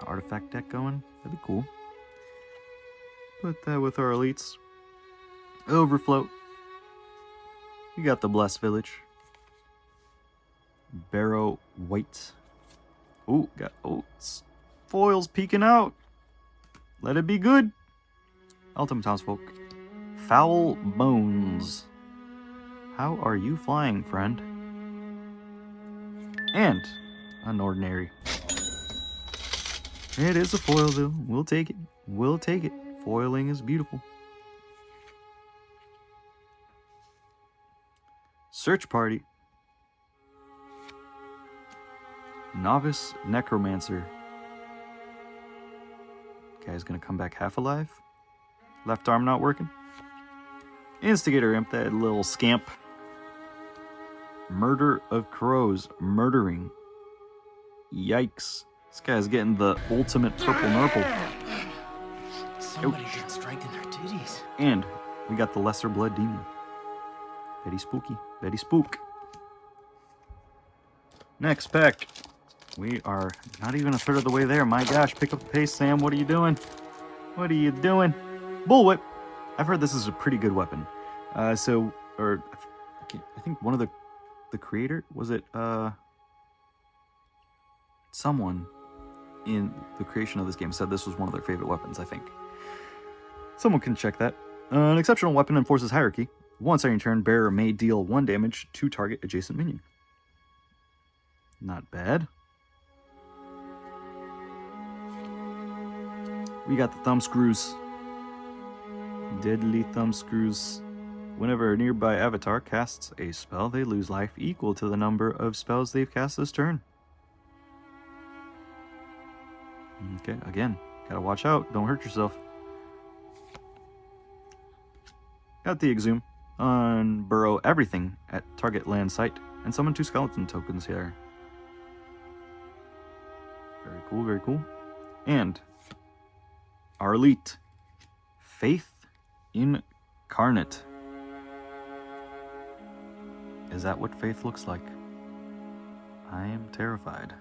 artifact deck going. That'd be cool. Put that with our elites. Overflow. We got the Blessed Village. Barrow White. Foils peeking out. Let it be good. Ultimate Townsfolk. Foul Bones. How are you flying, friend? And an ordinary. It is a foil, though. We'll take it. We'll take it. Foiling is beautiful. Search Party. Novice Necromancer. Guy's gonna come back half alive. Left arm not working. Instigator Imp, that little scamp. Murder of Crows. Murdering. Yikes. This guy's getting the ultimate purple nurple.
Somebody didn't strengthen their duties.
And we got the Lesser Blood Demon. Very spooky. Very spook. Next pack. We are not even a third of the way there. My gosh, pick up the pace, Sam. What are you doing? What are you doing? Bullwhip. I've heard this is a pretty good weapon. I think one of the creator, was it someone in the creation of this game said this was one of their favorite weapons, I think. Someone can check that. An exceptional weapon enforces hierarchy. Once on your turn, bearer may deal 1 damage to target adjacent minion. Not bad. We got the thumb screws. Deadly thumb screws. Whenever a nearby avatar casts a spell, they lose life equal to the number of spells they've cast this turn. Okay, again, gotta watch out. Don't hurt yourself. Got the Exhume. Unburrow everything at target land site and summon 2 skeleton tokens here. Very cool, very cool. And our elite, Faith Incarnate. Is that what faith looks like? I am terrified.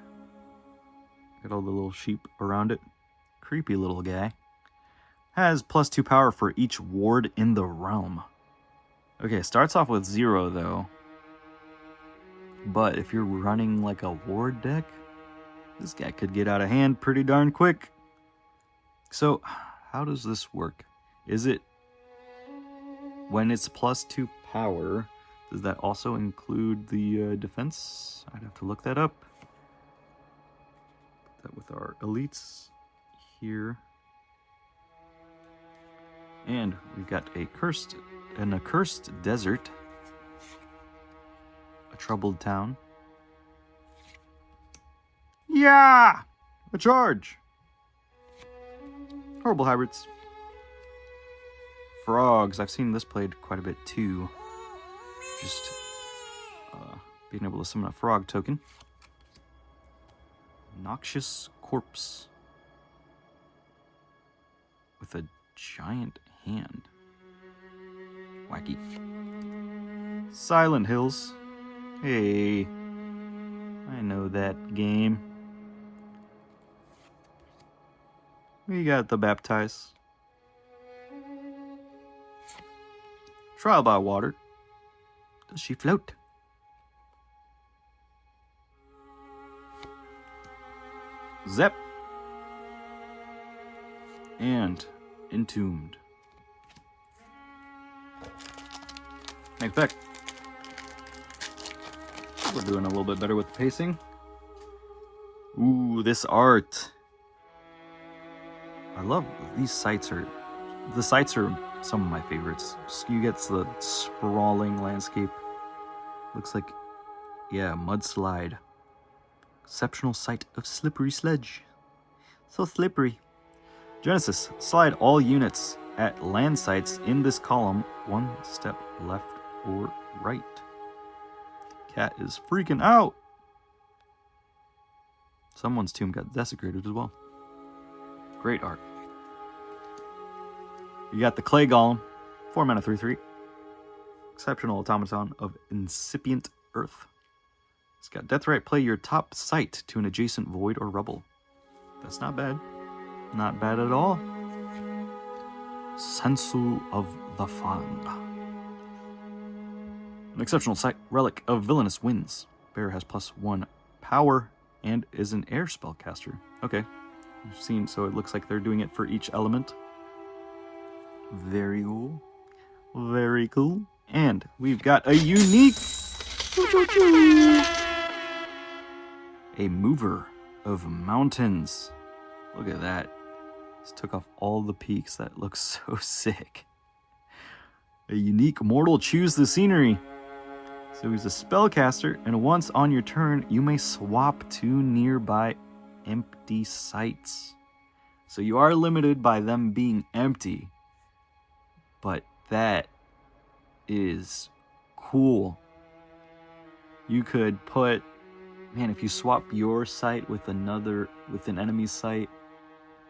Got all the little sheep around it. Creepy little guy. Has +2 power for each ward in the realm. Okay, starts off with 0 though. But if you're running like a ward deck, This guy could get out of hand pretty darn quick. So, how does this work? Is it when it's +2 power, does that also include the defense? I'd have to look that up. Put that with our elites here. And we've got an accursed desert, a troubled town. Yeah! A charge! Horrible hybrids. Frogs. I've seen this played quite a bit too. Just being able to summon a frog token. Noxious corpse. With a giant hand. Wacky. Silent Hills. Hey. I know that game. We got the Baptize. Trial by water. Does she float? Zep. And Entombed. Next back. We're doing a little bit better with the pacing. Ooh, this art. I love these sites. The sites are some of my favorites. You get the sprawling landscape. Looks like, yeah, mudslide. Exceptional sight of slippery sledge. So slippery. Genesis, slide all units at land sites in this column 1 step left or right. Cat is freaking out. Someone's tomb got desecrated as well. Great art. You got the clay golem, 4 mana 3/3. Exceptional automaton of incipient earth. It's got Deathrite. Play your top site to an adjacent void or rubble. That's not bad. Not bad at all. Sensu of the Fang. An exceptional site relic of villainous winds. Bear has +1 power and is an air spellcaster. Okay. I've seen, so it looks like they're doing it for each element. Very cool. Very cool. And we've got a unique... A mover of mountains. Look at that. Just took off all the peaks. That looks so sick. A unique mortal. Choose the scenery. So he's a spellcaster, and once on your turn, you may swap 2 nearby empty sites. So you are limited by them being empty. But that is cool. You could put, man, if you swap your site with an enemy's site,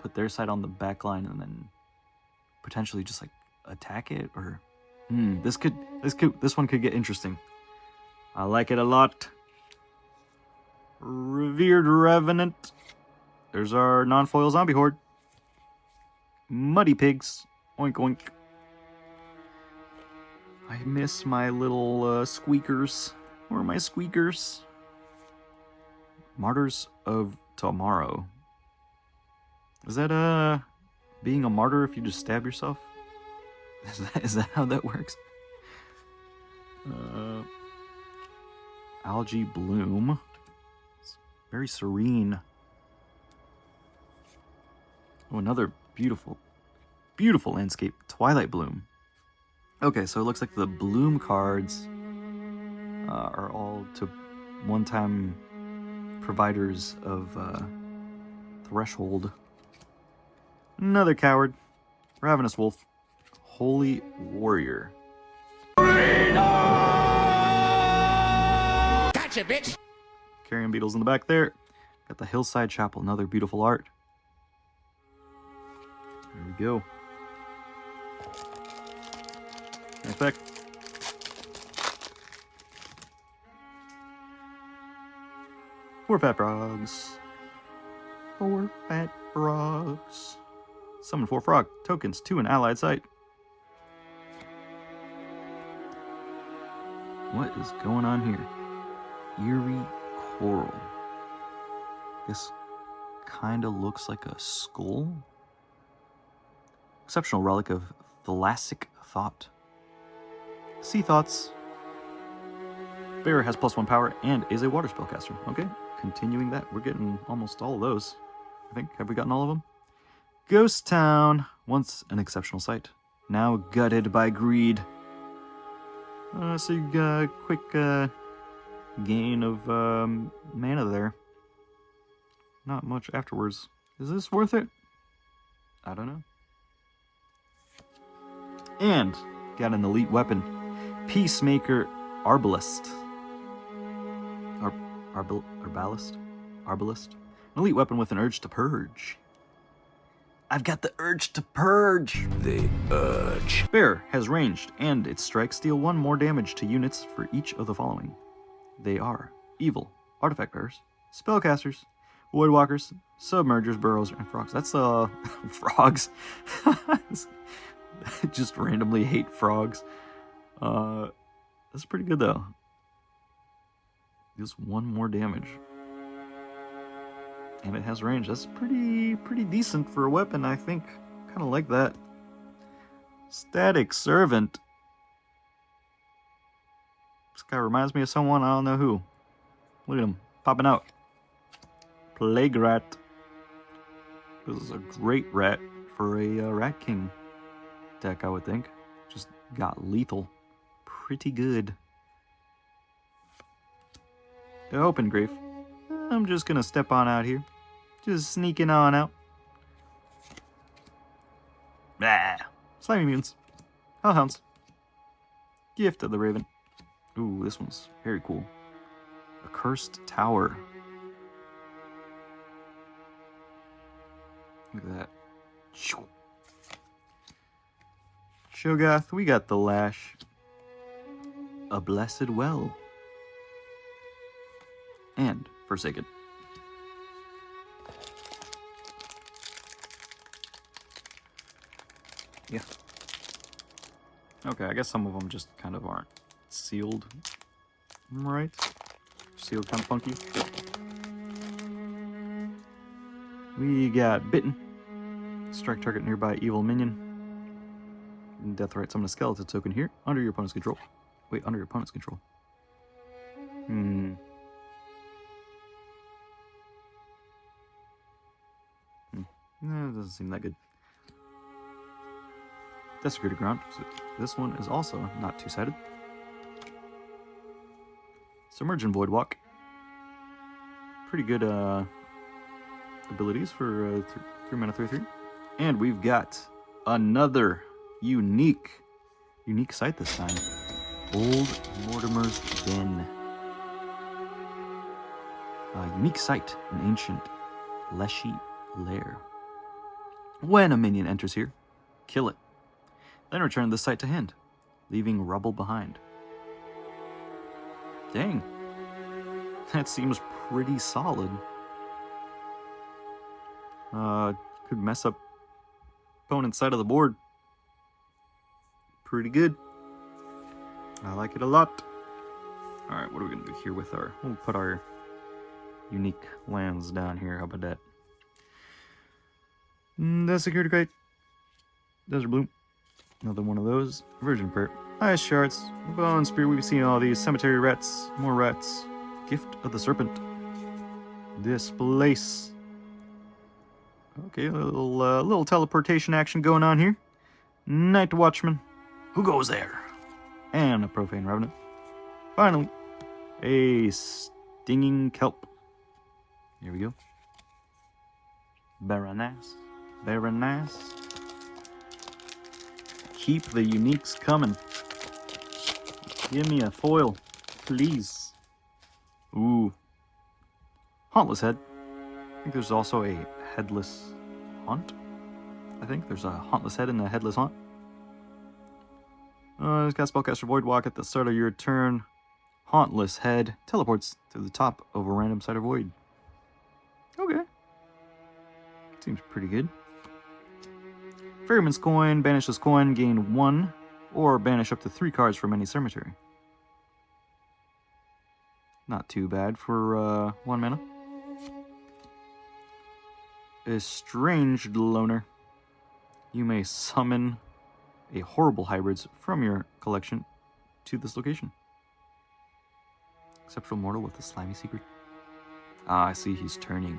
put their site on the back line and then potentially just like attack it, or this one could get interesting. I like it a lot. Revered Revenant. There's our non-foil zombie horde. Muddy pigs. Oink oink. I miss my little squeakers. Where are my squeakers? Martyrs of Tomorrow. Is that being a martyr if you just stab yourself? Is that how that works? Algae Bloom. It's very serene. Oh, another beautiful, beautiful landscape. Twilight Bloom. Okay, so it looks like the Bloom cards are all to one-time providers of Threshold. Another coward. Ravenous Wolf. Holy Warrior.
Gotcha, bitch!
Carrion beetles in the back there. Got the Hillside Chapel. Another beautiful art. There we go. Nice back. Four fat frogs. 4 fat frogs. Summon 4 frog tokens to an allied site. What is going on here? Eerie Coral. Guess kind of looks like a skull. Exceptional relic of thalassic thought. Sea thoughts. Bear has +1 power and is a water spellcaster. Okay, continuing that. We're getting almost all of those. I think. Have we gotten all of them? Ghost Town. Once an exceptional sight. Now gutted by greed. So you got a quick gain of mana there. Not much afterwards. Is this worth it? I don't know. And got an elite weapon. Peacemaker Arbalist. Arbalist? Arbalist? An elite weapon with an urge to purge. I've got the urge to purge.
The urge.
Bear has ranged, and its strikes deal 1 more damage to units for each of the following. They are evil, artifact bearers, spellcasters, voidwalkers, submergers, burrows, and frogs. That's frogs. I just randomly hate frogs. That's pretty good though. Just 1 more damage. And it has range. That's pretty decent for a weapon, I think. Kind of like that. Static Servant. This guy reminds me of someone, I don't know who. Look at him, popping out. Plague Rat. This is a great rat for a Rat King deck, I would think. Just got lethal. Pretty good. The Open Grave. I'm just gonna step on out here. Just sneaking on out. Ah, Slimy Mutants. Hellhounds. Gift of the Raven. Ooh, this one's very cool. A Cursed Tower. Look at that. Shogoth, we got the Lash. A Blessed Well. And Forsaken. Yeah. Okay, I guess some of them just kind of aren't sealed. Right? Sealed kind of funky. We got Bitten. Strike target nearby evil minion. Deathrite, summon a skeleton token here. Under your opponent's control. Wait, under your opponent's control. No, it doesn't seem that good. Desecrated Ground. So this one is also not two-sided. Submergent Voidwalk. Pretty good abilities for 3 mana 3/3. And we've got another unique sight this time. Old Mortimer's Den. Unique sight in ancient Leshy Lair. When a minion enters here, kill it. Then return the sight to hand, leaving rubble behind. Dang. That seems pretty solid. Could mess up opponent's side of the board. Pretty good. I like it a lot. Alright, what are we going to do here with our... We'll put our unique lands down here. How about that? That's Security Kite. Desert Bloom. Another one of those. Virgin Prayer. Ice Shards. Bone Spear. We've seen all these. Cemetery Rats. More rats. Gift of the Serpent. Displace. Okay, a little teleportation action going on here. Night Watchman. Who goes there? And a Profane Revenant. Finally, a Stinging Kelp. Here we go. Baroness. Baroness. Keep the uniques coming. Give me a foil, please. Ooh. Hauntless Head. I think there's also a Headless Haunt. I think there's a Hauntless Head and a Headless Haunt. It's got Spellcaster Voidwalk at the start of your turn. Hauntless Head teleports to the top of a random side or void. Okay. Seems pretty good. Ferryman's Coin. Banish this coin, gain 1, or banish up to 3 cards from any cemetery. Not too bad for 1 mana. Estranged Loner. You may summon a horrible hybrids from your collection to this location. Exceptional mortal with a slimy secret. Ah, I see he's turning.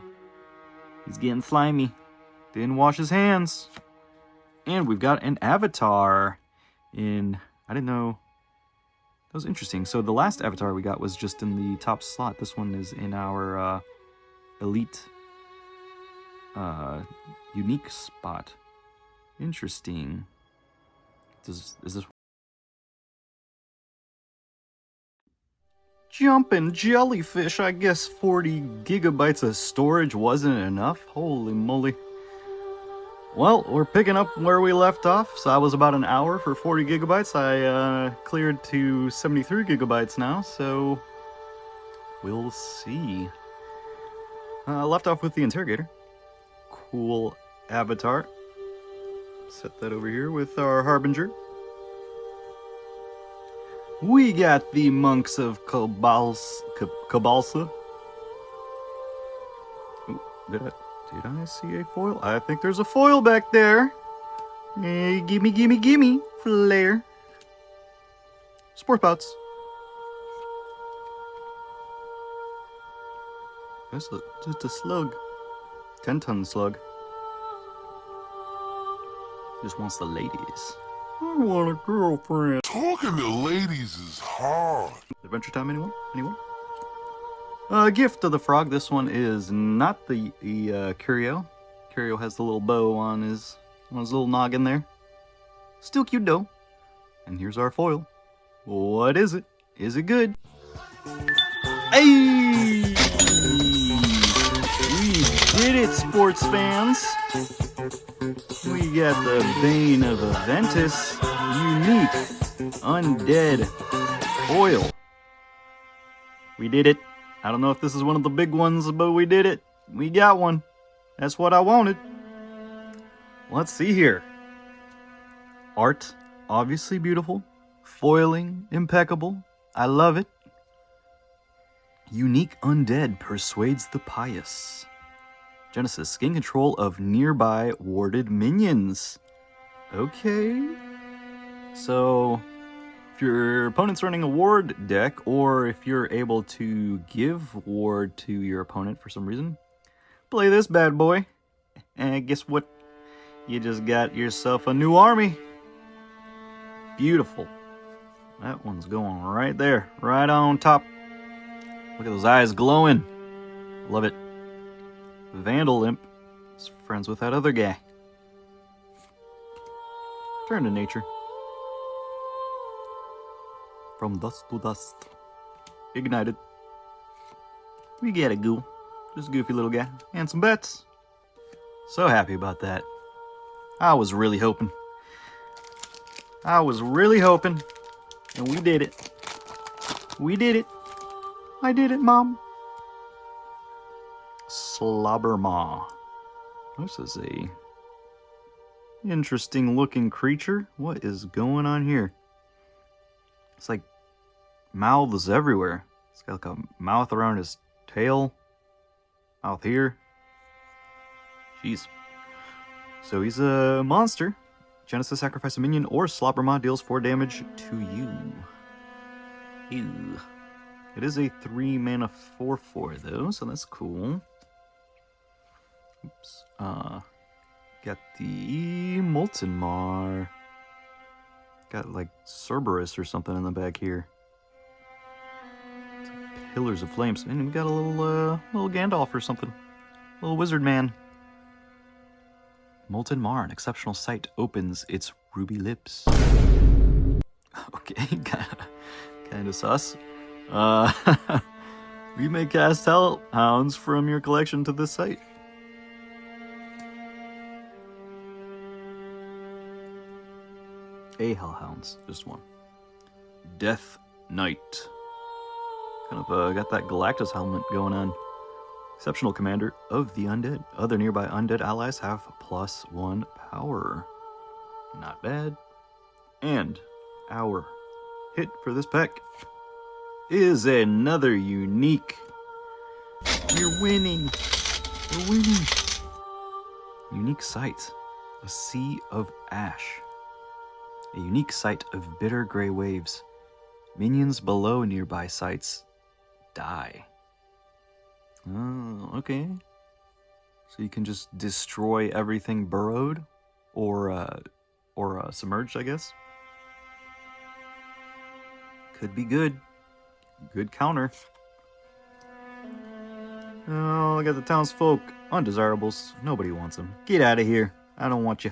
He's getting slimy. Didn't wash his hands. And we've got an avatar in... I didn't know... That was interesting. So the last avatar we got was just in the top slot. This one is in our elite unique spot. Interesting. Is this... Jumpin' jellyfish, I guess 40 gigabytes of storage wasn't enough. Holy moly. Well, we're picking up where we left off. So I was about an hour for 40 gigabytes. I cleared to 73 gigabytes now, so we'll see. Left off with the interrogator. Cool avatar. Set that over here with our harbinger. We got the monks of Cabalsa. Ooh, did I see a foil? I think there's a foil back there. Hey, gimme, flare. Sport bouts. That's just a slug. 10-ton slug. Just wants the ladies. I want a girlfriend.
Talking to ladies is hard.
Adventure time, anyone? Gift of the frog. This one is not the curio. Curio has the little bow on his little noggin there. Still cute though. And here's our foil. What is it? Is it good? Hey! We did it, sports fans. We got the Bane of Aventus unique undead foil. We did it. I don't know if this is one of the big ones, but we did it. We got one. That's what I wanted. Let's see here. Art, obviously beautiful. Foiling, impeccable. I love it. Unique undead persuades the pious. Genesis, gain control of nearby warded minions. Okay. So, if your opponent's running a ward deck, or if you're able to give ward to your opponent for some reason, play this bad boy. And guess what? You just got yourself a new army. Beautiful. That one's going right there, right on top. Look at those eyes glowing. Love it. Vandal Imp is friends with that other guy. Turn to nature. From dust to dust. Ignited. We get a ghoul. Just a goofy little guy. And some bets. So happy about that. I was really hoping. And we did it. We did it. I did it, Mom. Slobbermaw. This is a interesting looking creature. What is going on here? It's like mouths everywhere. It's got like a mouth around his tail. Mouth here. Jeez. So he's a monster. Genesis, sacrifice a minion or Slobbermaw deals 4 damage to you. Ew. It is a 3 mana 4/4 though, so that's cool. Oops. Got the Molten Mar. Got like Cerberus or something in the back here. It's like Pillars of Flames. And we got a little Gandalf or something. Little wizard man. Molten Mar, an exceptional sight, opens its ruby lips. Okay, kinda sus. We may cast hellhounds from your collection to this site. A hellhounds, just one. Death Knight. Kind of got that Galactus helmet going on. Exceptional commander of the undead. Other nearby undead allies have +1 power. Not bad. And our hit for this pack is another unique. We're winning. We're winning. Unique sight. A sea of ash. A unique sight of bitter gray waves. Minions below nearby sites die. Oh, okay. So you can just destroy everything burrowed or submerged, I guess. Could be good. Good counter. Oh, look at the townsfolk. Undesirables. Nobody wants them. Get out of here. I don't want you.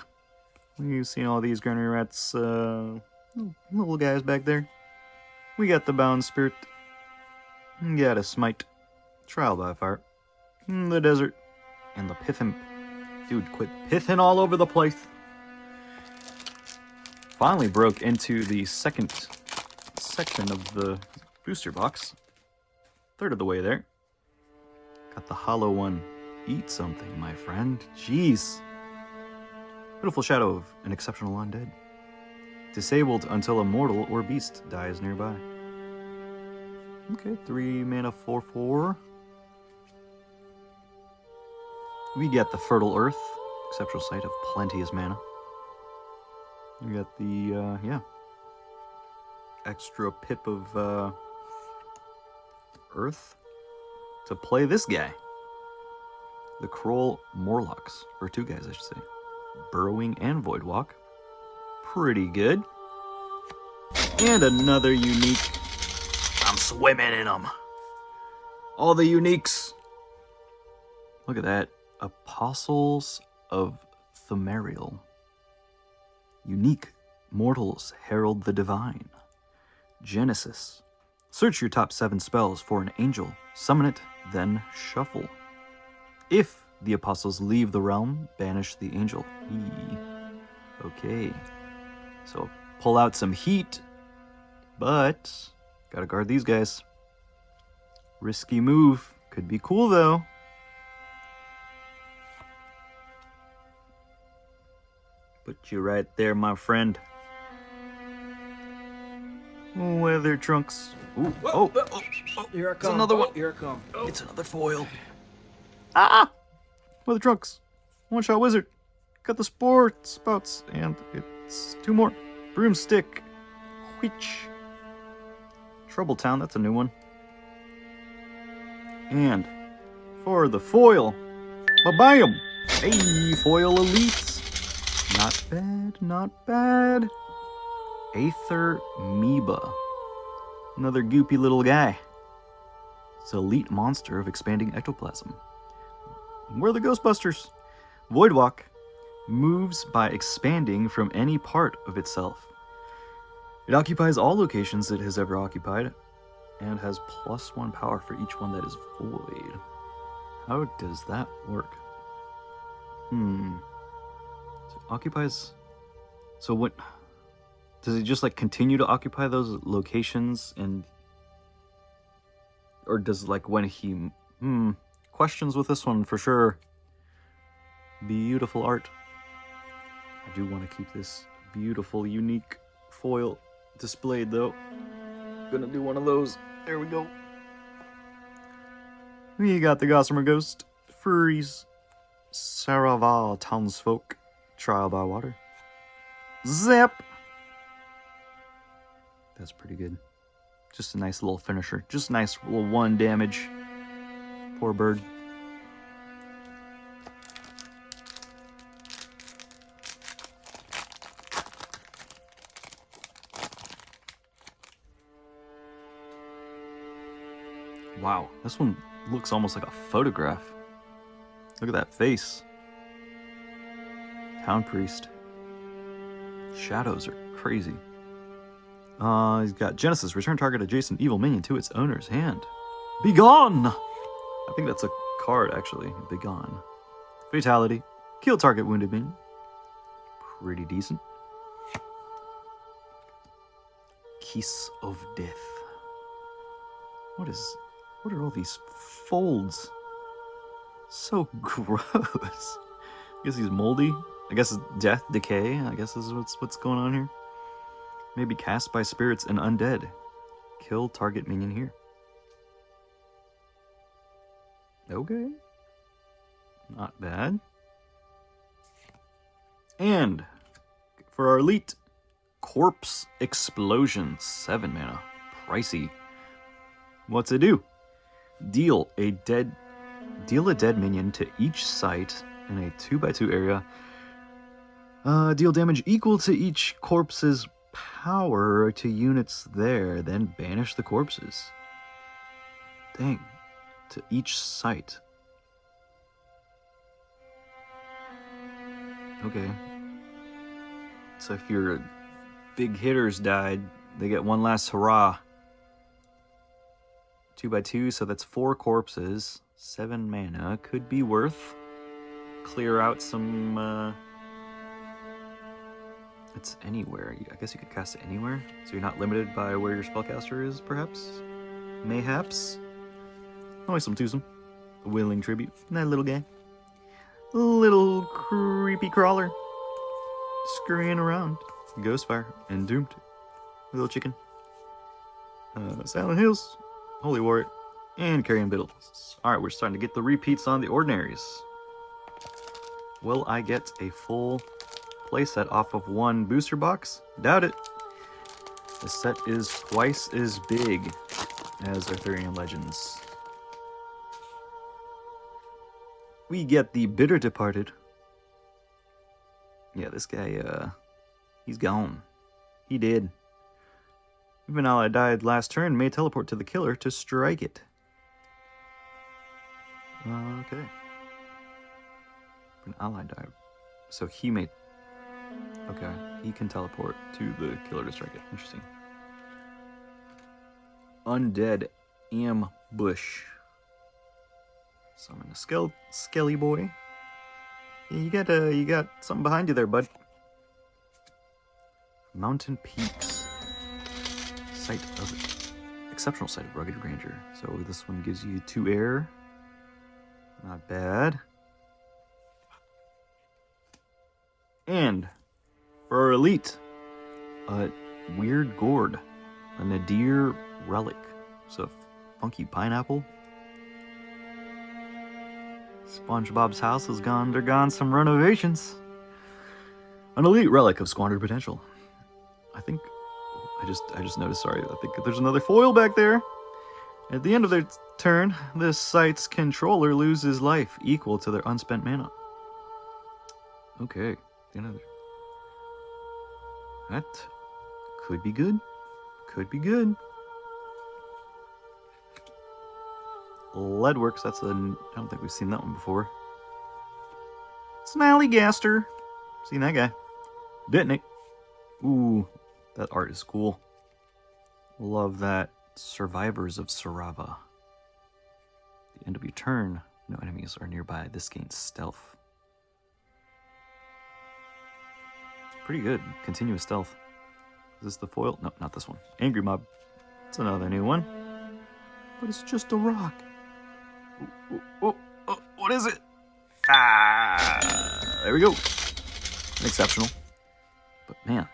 You've seen all these granary rats, little guys back there. We got the bound spirit. Got a smite. Trial by fire. The desert. And the pithim. Dude, quit pithing all over the place. Finally broke into the second section of the booster box. Third of the way there. Got the hollow one. Eat something, my friend. Jeez. Beautiful shadow of an exceptional undead. Disabled until a mortal or beast dies nearby. Okay, 3 mana 4/4. We get the fertile earth. Exceptional sight of plenteous mana. We got the, extra pip of, earth to play this guy. The Kroll Morlocks, or 2 guys I should say. Burrowing and Voidwalk. Pretty good. And another unique. I'm swimming in them. All the uniques. Look at that. Apostles of Thumeriel. Unique. Mortals herald the divine. Genesis. Search your top 7 spells for an angel. Summon it, then shuffle. If the apostles leave the realm, banish the angel. Okay. So pull out some heat, but gotta guard these guys. Risky move. Could be cool though. Put you right there, my friend. Weather trunks. Ooh, oh,
Here I
it's
come.
another one.
Here I come.
It's another foil. Ah! Weather trunks. One-shot wizard. Got the spore spouts, and it's 2 more. Broomstick. Witch. Trouble Town, that's a new one. And for the foil, ba-bam! Hey, foil elites. Not bad, not bad. Aether Meba. Another goopy little guy. It's an elite monster of expanding ectoplasm. We're the Ghostbusters. Voidwalk moves by expanding from any part of itself. It occupies all locations it has ever occupied and has +1 power for each one that is void. How does that work? So it occupies. So what? Does it just like continue to occupy those locations and, or does like when he questions with this one for sure. Beautiful art. I do want to keep this beautiful, unique foil displayed though. Gonna do one of those. There we go. We got the Gossamer Ghost, Furries, Saraval Townsfolk, Trial by Water, Zap. That's pretty good. Just a nice little finisher. Just a nice little 1 damage. Poor bird. Wow, this one looks almost like a photograph. Look at that face. Hound Priest. Shadows are crazy. He's got Genesis. Return target adjacent evil minion to its owner's hand. Begone! I think that's a card, actually. Begone. Fatality. Kill target wounded minion. Pretty decent. Kiss of Death. What are all these folds? So gross. I guess he's moldy. I guess it's death, decay. I guess is what's going on here. May be cast by spirits and undead. Kill target minion here. Okay. Not bad. And for our elite, Corpse Explosion, 7 mana. Pricey. What's it do? Deal a dead minion to each site in a 2x2 area. Deal damage equal to each corpse's power to units there, then banish the corpses. Dang. To each site. Okay. So if your big hitters died, they get one last hurrah. 2x2, so that's 4 corpses. 7 mana. Could be worth. Clear out some... It's anywhere. I guess you could cast it anywhere. So you're not limited by where your spellcaster is, perhaps? Mayhaps? Always some twosome. A willing tribute. That little guy. Little creepy crawler. Scurrying around. Ghostfire. And Doomed. Little chicken. Silent Hills. Holy Warrior. And Carrion Biddles. Alright, we're starting to get the repeats on the ordinaries. Will I get a full playset off of one booster box? Doubt it. The set is twice as big as Arthurian Legends. We get the Bitter Departed. Yeah, this guy, he's gone. He did. Even ally died last turn may teleport to the killer to strike it. Okay. An ally died. So he may... Okay, he can teleport to the killer to strike it. Interesting. Undead Ambush. Summon a skelly boy. Yeah, you got something behind you there, bud. Mountain Peaks. Exceptional sight of rugged grandeur. So this one gives you 2 air. Not bad. And for our elite, a weird gourd, a nadir relic. So funky pineapple. SpongeBob's house has undergone some renovations. An elite relic of squandered potential. I think I just noticed. Sorry, I think there's another foil back there. At the end of their turn, this site's controller loses life equal to their unspent mana. Okay, that could be good. Could be good. Leadworks, that's I don't think we've seen that one before. Snallygaster. Seen that guy. Detonate. Ooh, that art is cool. Love that. Survivors of Sarava. At the end of your turn, no enemies are nearby. This gains stealth. Pretty good. Continuous stealth. Is this the foil? No, not this one. Angry Mob. It's another new one. But it's just a rock. Oh, what is it? There we go. Exceptional. But man,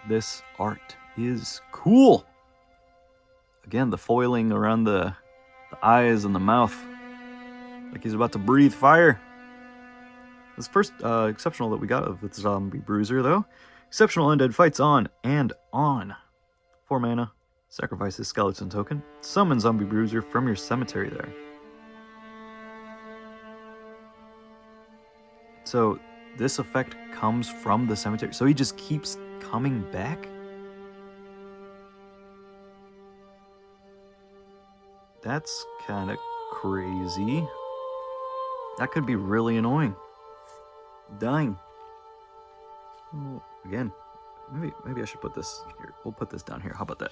this art is cool. Again, the foiling around the eyes and the mouth. Like he's about to breathe fire. This first exceptional that we got of the Zombie Bruiser, though. Exceptional undead fights on and on. 4 mana. Sacrifice his skeleton token. Summon Zombie Bruiser from your cemetery there. So this effect comes from the cemetery. So he just keeps coming back? That's kind of crazy. That could be really annoying. Dying. Well, again, maybe I should put this here. We'll put this down here. How about that?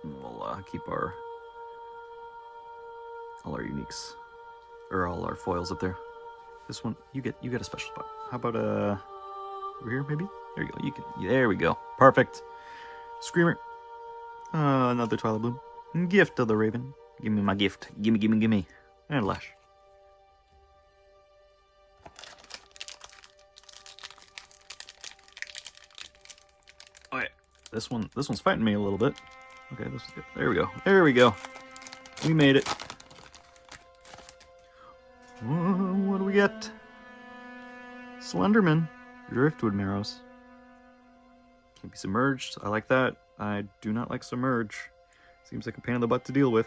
We'll keep all our uniques, or all our foils up there. This one, you get a special spot. How about over here maybe? There you go. There we go. Perfect. Screamer. Another Twilight Bloom. Gift of the Raven. Give me my gift. Gimme. And Lash. Okay. This one's fighting me a little bit. Okay, this is good. There we go. We made it. What do we get? Slenderman. Driftwood marrows. Can't be submerged. I like that. I do not like submerge. Seems like a pain in the butt to deal with.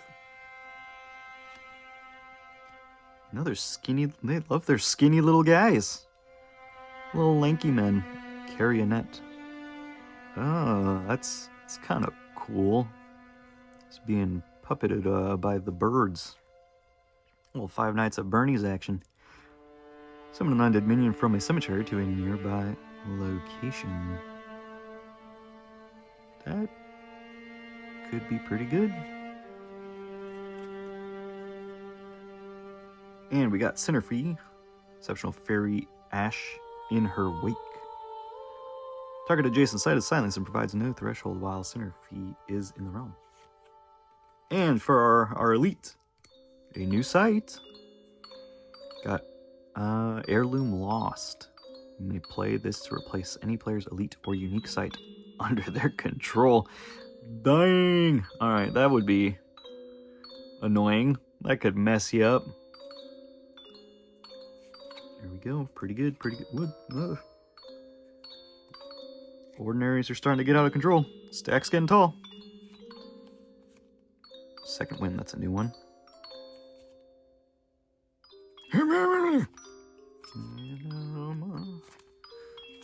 Another skinny... They love their skinny little guys. Little lanky men. Carry a net. Oh, that's kind of cool. It's being puppeted by the birds. Little Five Nights at Bernie's action. Summon an undead minion from a cemetery to a nearby location. That could be pretty good. And we got Centerfee, exceptional fairy Ash in her wake. Target adjacent site is silenced and provides no threshold while Centerfee is in the realm. And for our elite, a new site. Got Heirloom Lost. You may play this to replace any player's elite or unique site under their control. Dang! Alright, that would be annoying. That could mess you up. There we go. Pretty good. Pretty good. Wood. Ugh. Ordinaries are starting to get out of control. Stack's getting tall. Second wind, that's a new one.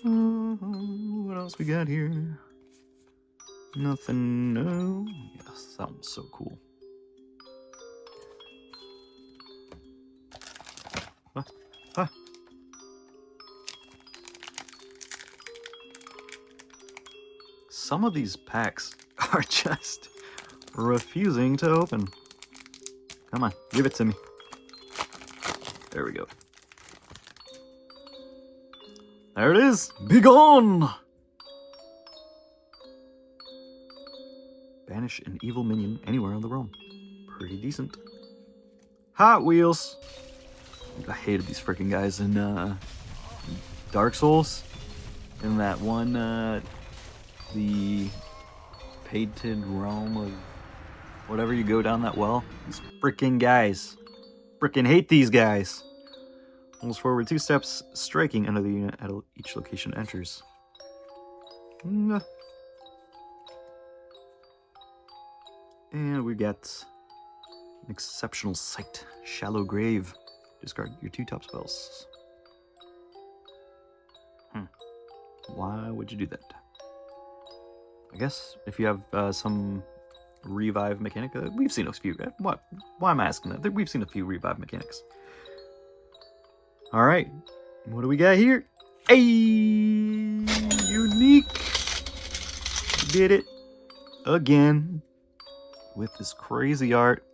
What else we got here? Nothing, no. Yes, that one's so cool. Ah. Some of these packs are just refusing to open. Come on, give it to me. There we go. There it is! Be gone! Banish an evil minion anywhere in the realm. Pretty decent. Hot Wheels! I hated these freaking guys in Dark Souls. In that one, the painted realm of whatever, you go down that well. These freaking guys. Freaking hate these guys. Almost forward 2 steps, striking under the unit at each location enters. And we got an exceptional sight. Shallow Grave. Discard your 2 top spells. Why would you do that? I guess if you have some revive mechanic. We've seen a few. Why am I asking that? We've seen a few revive mechanics. Alright. What do we got here? Hey! Unique! Did it again with this crazy art.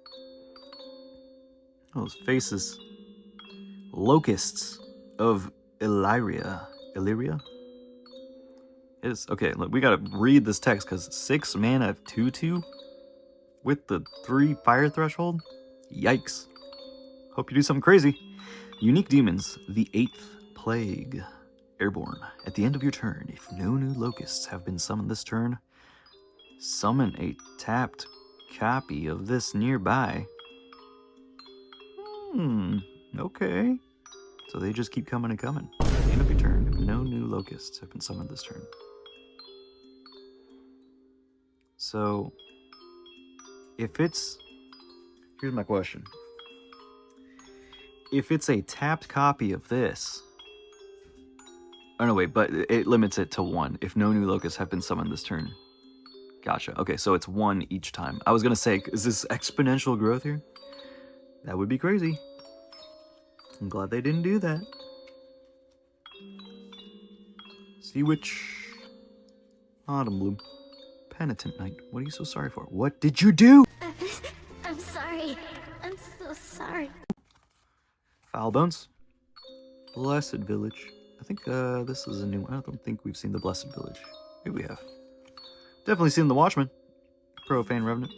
Those faces. Locusts of Illyria. Illyria? Okay, look, we gotta read this text because 6 mana 2/2 with the 3 fire threshold? Yikes. Hope you do something crazy. Unique demons, the 8th plague. Airborne. At the end of your turn, if no new locusts have been summoned this turn, summon a tapped copy of this nearby. Okay. So they just keep coming and coming. At the end of your turn, if no new locusts have been summoned this turn. So, if it's... Here's my question. If it's a tapped copy of this... Oh, no, wait, but it limits it to 1. If no new locusts have been summoned this turn. Gotcha. Okay, so it's 1 each time. I was going to say, is this exponential growth here? That would be crazy. I'm glad they didn't do that. Sea Witch. Autumn Bloom. Penitent Knight. What are you so sorry for? What did you do?
I'm sorry. I'm so sorry.
Foul Bones. Blessed Village. I think this is a new one. I don't think we've seen the Blessed Village. Maybe we have. Definitely seen the Watchman. Profane Revenant.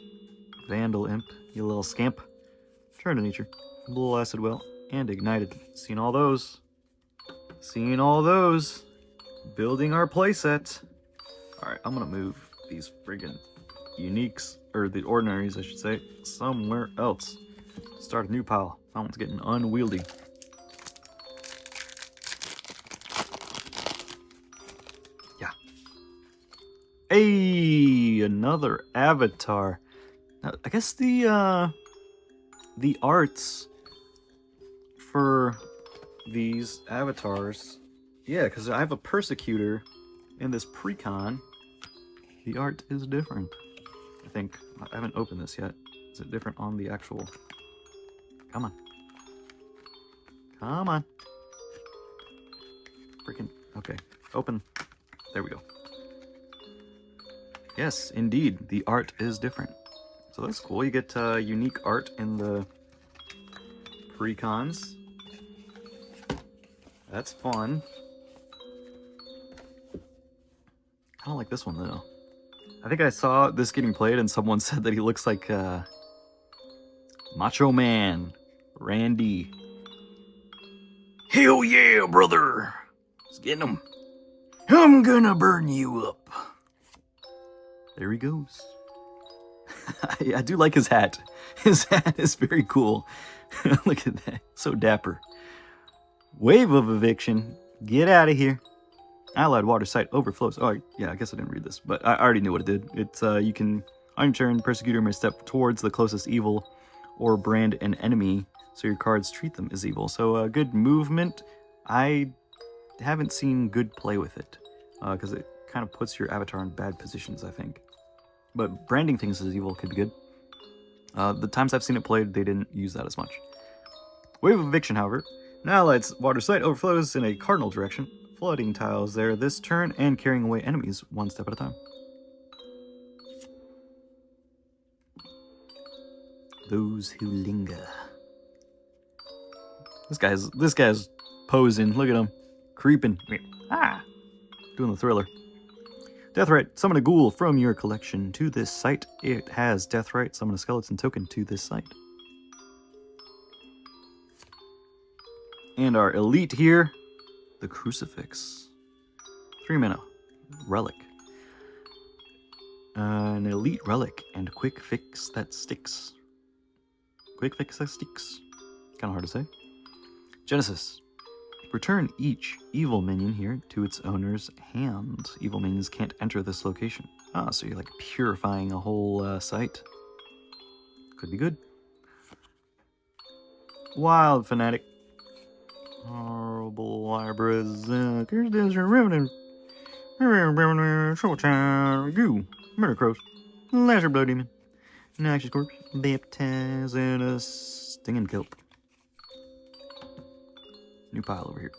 Vandal Imp. You little scamp. Turn to Nature. Blessed Well. And Ignited. Seen all those. Seen all those. Building our playset. Alright, I'm gonna move these friggin' uniques, or the ordinaries I should say, somewhere else. Start a new pile. That one's getting unwieldy. Hey, another avatar. Now, I guess the arts for these avatars, yeah, because I have a persecutor in this precon. The art is different. I think I haven't opened this yet. Is it different on the actual? Come on. Come on. Freaking. Okay. Open. There we go. Yes, indeed. The art is different. So that's cool. You get unique art in the precons. That's fun. I don't like this one though. I think I saw this getting played and someone said that he looks like Macho Man Randy. Hell yeah, brother! Let's get him. I'm gonna burn you up. There he goes. I do like his hat. His hat is very cool. Look at that. So dapper. Wave of eviction. Get out of here. Allied water site overflows. Oh, yeah, I guess I didn't read this, but I already knew what it did. It's, you can, on your turn, Persecutor may step towards the closest evil or brand an enemy, so your cards treat them as evil. So, good movement. I haven't seen good play with it, because it kind of puts your avatar in bad positions, I think. But branding things as evil could be good. The times I've seen it played, they didn't use that as much. Wave of eviction, however. An allied water site overflows in a cardinal direction, flooding tiles there this turn and carrying away enemies one step at a time. Those who linger. This guy's posing. Look at him, creeping. Ah, doing the thriller. Deathrite, summon a ghoul from your collection to this site. It has Deathrite, summon a skeleton token to this site. And our elite here, the Crucifix. 3 mana. Relic. An elite relic and quick fix that sticks. Quick fix that sticks. Kind of hard to say. Genesis. Return each evil minion here to its owner's hand. Evil minions can't enter this location. Ah, so you're like purifying a whole site. Could be good. Wild Fanatic. Horrible libraries. Here's this revenue. Showtime. Goo. Murder Crows. Lasher Blood Demon. Noxious Corpse. Baptize in a Stinging Kelp. New pile over here.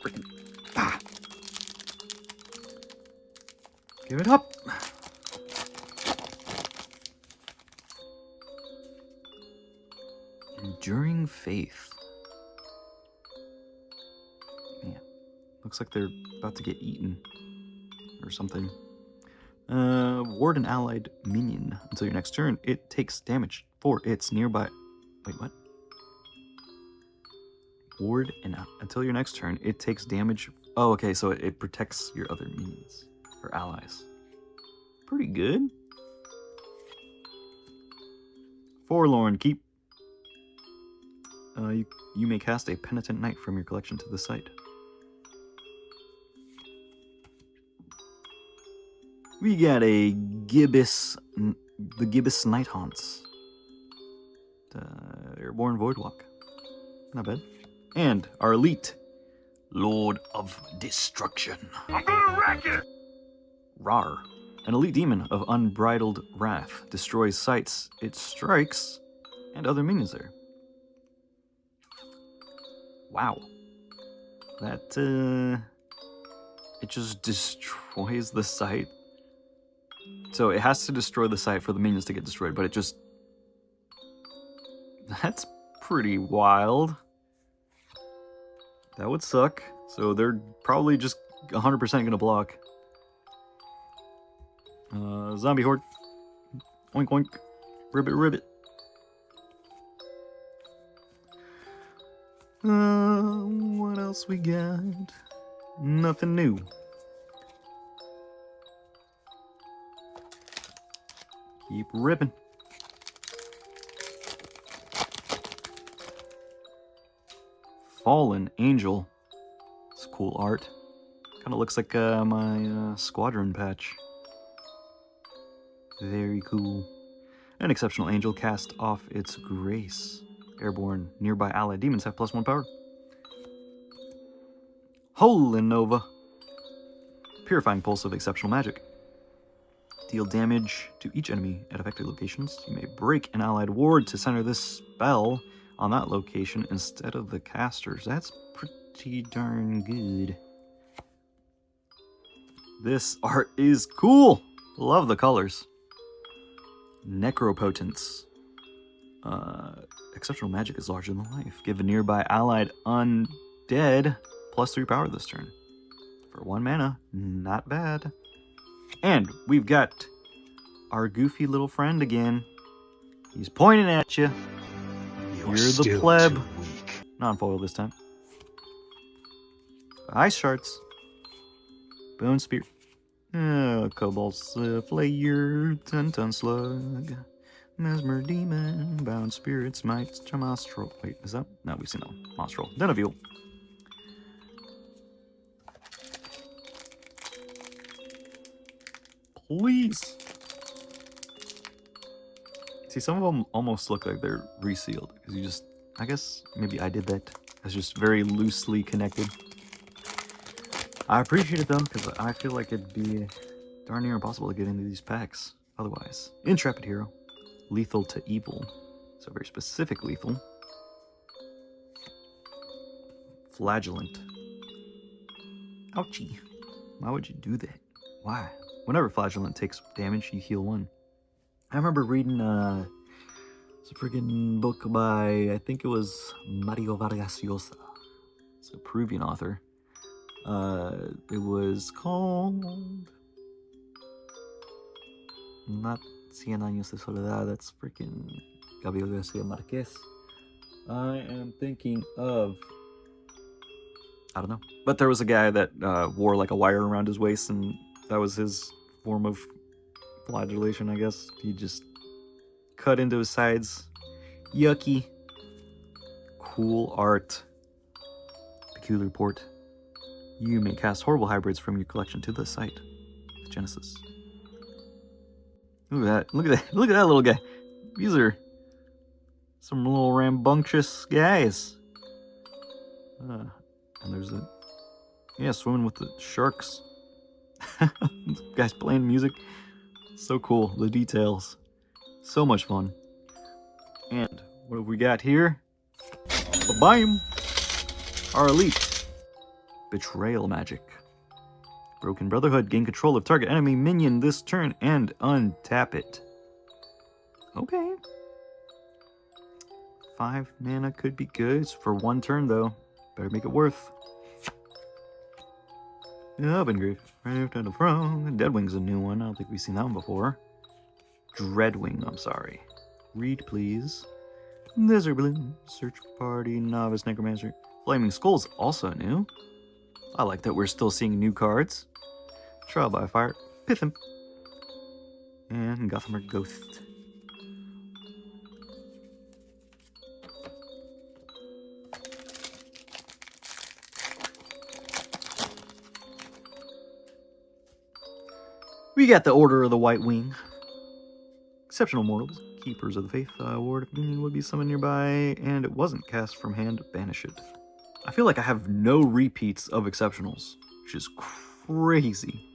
Freaking. Ah! Give it up! Enduring Faith. Man, looks like they're about to get eaten. Or something. Ward an allied minion until your next turn. It takes damage for its nearby... Wait, what? Ward and until your next turn, it takes damage... Oh, okay, so it protects your other minions. Or allies. Pretty good. Forlorn Keep. You may cast a Penitent Knight from your collection to the site. We got a Gibbous, the Gibbous Night Haunts. Airborne Voidwalk. Not bad. And our elite, Lord of Destruction.
I'm gonna wreck it!
Rar. An elite demon of unbridled wrath. Destroys sites it strikes and other minions there. Wow. That, it just destroys the site. So it has to destroy the site for the minions to get destroyed, but it just... That's pretty wild. That would suck. So they're probably just 100% gonna block. Zombie Horde. Oink oink. Ribbit ribbit. What else we got? Nothing new. Keep ripping. Fallen Angel. cool art. Kind of looks like my squadron patch. Very cool. An exceptional angel cast off its grace. Airborne, nearby allied demons have +1 power. Holy Nova. Purifying pulse of exceptional magic. Deal damage to each enemy at affected locations. You may break an allied ward to center this spell on that location instead of the casters. That's pretty darn good. This art is cool. Love the colors. Necropotence. Exceptional magic is larger than life. Give a nearby allied undead +3 power this turn. For 1 mana, not bad. And we've got our goofy little friend again. He's pointing at you. You're the pleb. Non-foil this time. Ice shards. Bone spear. Cobalt Flayer. 10-ton slug. Mesmer demon. Bound spirit smite. Monstral. Wait, is that? No, we've seen that one. Monstral. Den of Evil. Please. See, some of them almost look like they're resealed. Because you just, I guess, maybe I did that. It's just very loosely connected. I appreciate it though, because I feel like it'd be darn near impossible to get into these packs otherwise. Intrepid Hero. Lethal to evil. So very specific lethal. Flagellant. Ouchie. Why would you do that? Why? Whenever Flagellant takes damage, you heal 1. I remember reading it's a freaking book by, I think it was Mario Vargas Llosa. It's a Peruvian author. It was called not Cien Años de Soledad, that's freaking Gabriel Garcia Marquez. I am thinking of, I don't know. But there was a guy that wore like a wire around his waist, and that was his form of flagellation, I guess. He just cut into his sides. Yucky. Cool art. Peculiar port. You may cast horrible hybrids from your collection to the site. Genesis. Look at that. Look at that. Look at that little guy. These are some little rambunctious guys. And there's a... Yeah, swimming with the sharks. Guys playing music. So cool. The details. So much fun. And what have we got here? Bam! Our elite. Betrayal magic. Broken Brotherhood. Gain control of target enemy minion this turn and untap it. Okay. 5 mana could be good. It's for 1 turn though. Better make it worth. Opengrave. Right to the front. Deadwing's a new one. I don't think we've seen that one before. Dreadwing, I'm sorry. Read, please. Desert Bloom. Search Party. Novice Necromancer. Flaming Skull's also new. I like that we're still seeing new cards. Trial by Fire. Pithim. And Gothamer Ghost. We got the Order of the White Wing. Exceptional mortals, keepers of the faith. Ward of Union would be summoned nearby, and it wasn't cast from hand. Banish it. I feel like I have no repeats of exceptionals, which is crazy.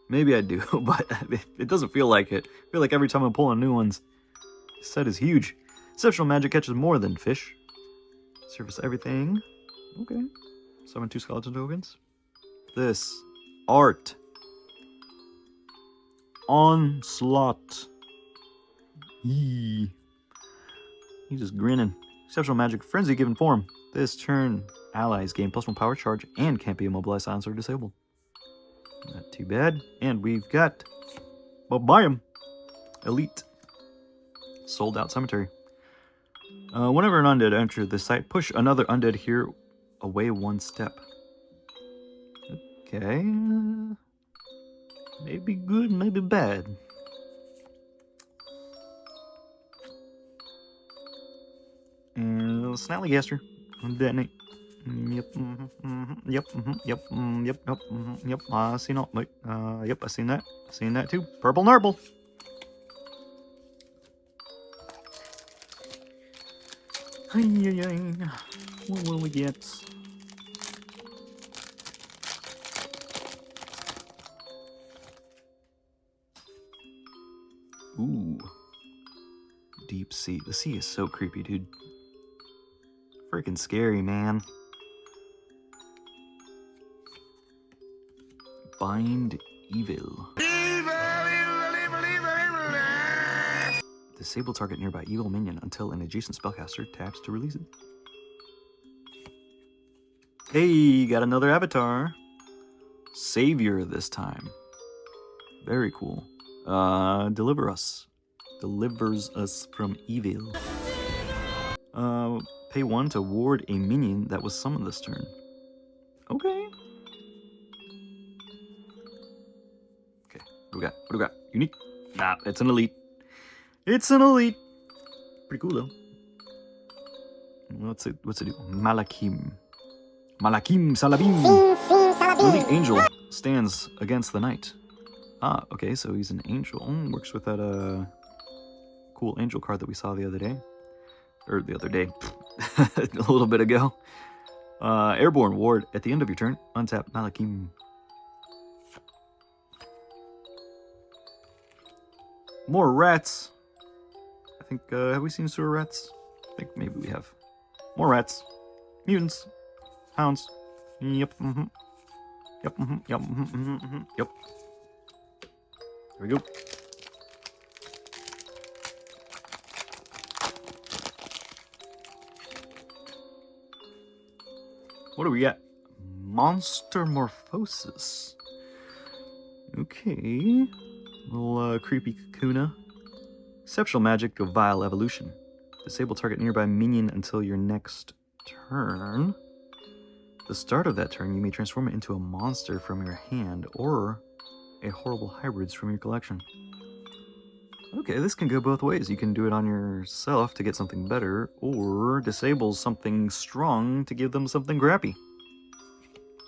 Maybe I do, but it doesn't feel like it. I feel like every time I'm pulling new ones, this set is huge. Exceptional magic catches more than fish. Surface everything. Okay. Summon 2 skeleton tokens. This art. Onslaught. Yee. He's just grinning. Exceptional magic frenzy given form. This turn, allies gain +1 power charge and can't be immobilized, silenced, or disabled. Not too bad. And we've got Babayam. Elite. Sold out cemetery. Whenever an undead enters the site, push another undead here away 1 step. Okay. Maybe good, maybe bad. And Snallygaster. Detonate. Yep. I seen all. Wait. Yep. I seen that. Seen that too. Purple Nurble. What will we get? Ooh. Deep sea. The sea is so creepy, dude. Freaking scary, man. Bind evil. Disable target nearby evil minion until an adjacent spellcaster taps to release it. Hey, got another avatar. Savior this time. Very cool. Delivers us from evil. Pay 1 to ward a minion that was summoned this turn. Okay. Okay, what do we got? What do we got? Unique? Nah, it's an elite. It's an elite. Pretty cool though. What's it do? Malakim Salabim. Elite angel stands against the knight. Ah, okay, so he's an angel. Works with that cool angel card that we saw the other day. Or the other day. A little bit ago. Airborne ward. At the end of your turn, untap Malakim. More rats. I think, have we seen sewer rats? I think maybe we have. More rats. Mutants. Hounds. Yep. Yep. Yep. There we go. What do we got? Monster Morphosis. Okay. Little creepy Kakuna. Exceptional magic of Vile Evolution. Disable target nearby minion until your next turn. The start of that turn, you may transform it into a monster from your hand or a horrible hybrids from your collection. Okay, this can go both ways. You can do it on yourself to get something better, or disable something strong to give them something crappy.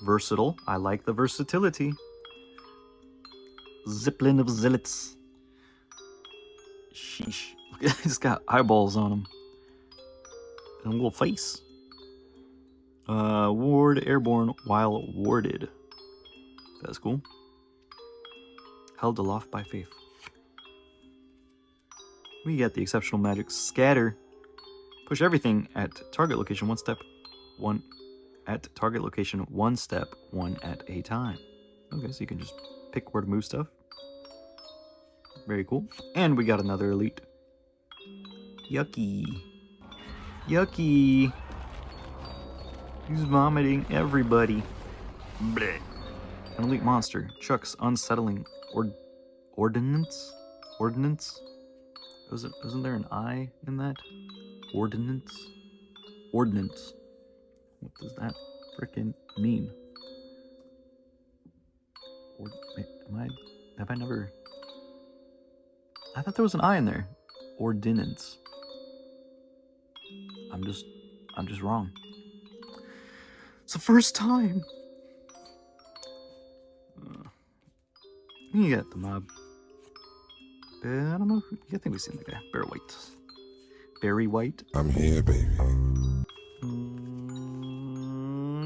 Versatile. I like the versatility. Ziplin of Zillits. Sheesh. He's got eyeballs on him. And a little face. Ward airborne while warded. That's cool. Held aloft by faith. We got the exceptional magic Scatter. Push everything at target location one step one at a time. Okay, so you can just pick where to move stuff. Very cool. And we got another elite. Yucky. Yucky. He's vomiting everybody. Blech. An elite monster. Chuck's unsettling ordinance? Ordinance? Wasn't there an I in that? Ordinance? Ordinance. What does that frickin' mean? Have I never... I thought there was an I in there. Ordinance. I'm just wrong. It's the first time. You got the mob. I don't know. I think we've seen the guy. Barry White. Barry White.
I'm here, baby.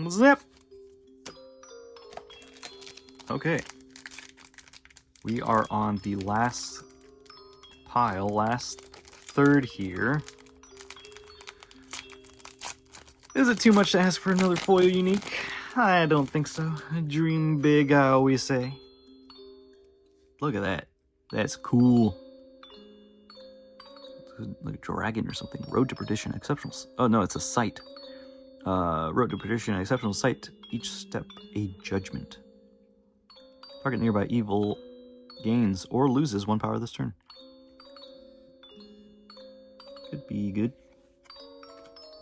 Zip. Okay. We are on the last pile, last third here. Is it too much to ask for another foil unique? I don't think so. Dream big, I always say. Look at that. That's cool. Like a dragon or something. Road to Perdition, exceptional. Oh no, it's a sight. Road to Perdition, exceptional sight. Each step a judgment. Target nearby evil gains or loses 1 power this turn. Could be good.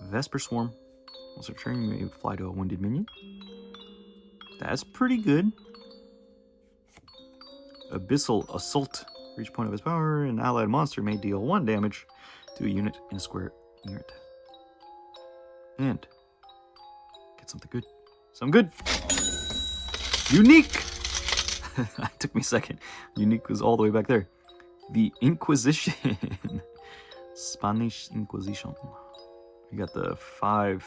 Vesper Swarm. Once a turn, you may fly to a wounded minion. That's pretty good. Abyssal Assault. For each point of its power, an allied monster may deal 1 damage to a unit in a square near it. And get something good. Something good. Unique. It took me a second. Unique was all the way back there. The Inquisition. Spanish Inquisition. You got the 5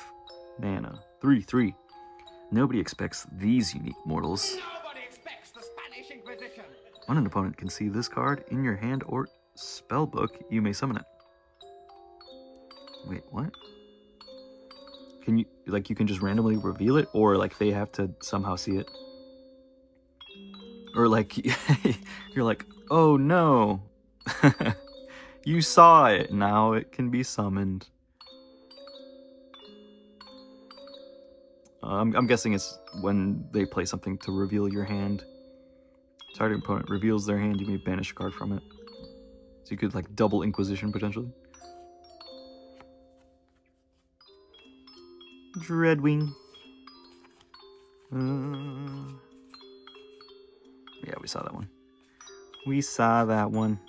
mana. 3/3. Nobody expects these unique mortals.
Nobody expects the Spanish Inquisition.
When an opponent can see this card in your hand or spellbook, you may summon it. Wait, what? Can you, like, you can just randomly reveal it, or like they have to somehow see it? Or like, you're like, oh no, you saw it, now it can be summoned. I'm guessing it's when they play something to reveal your hand. Target opponent reveals their hand, you may banish a card from it. So you could like double Inquisition potentially. Dreadwing. Yeah, we saw that one. We saw that one.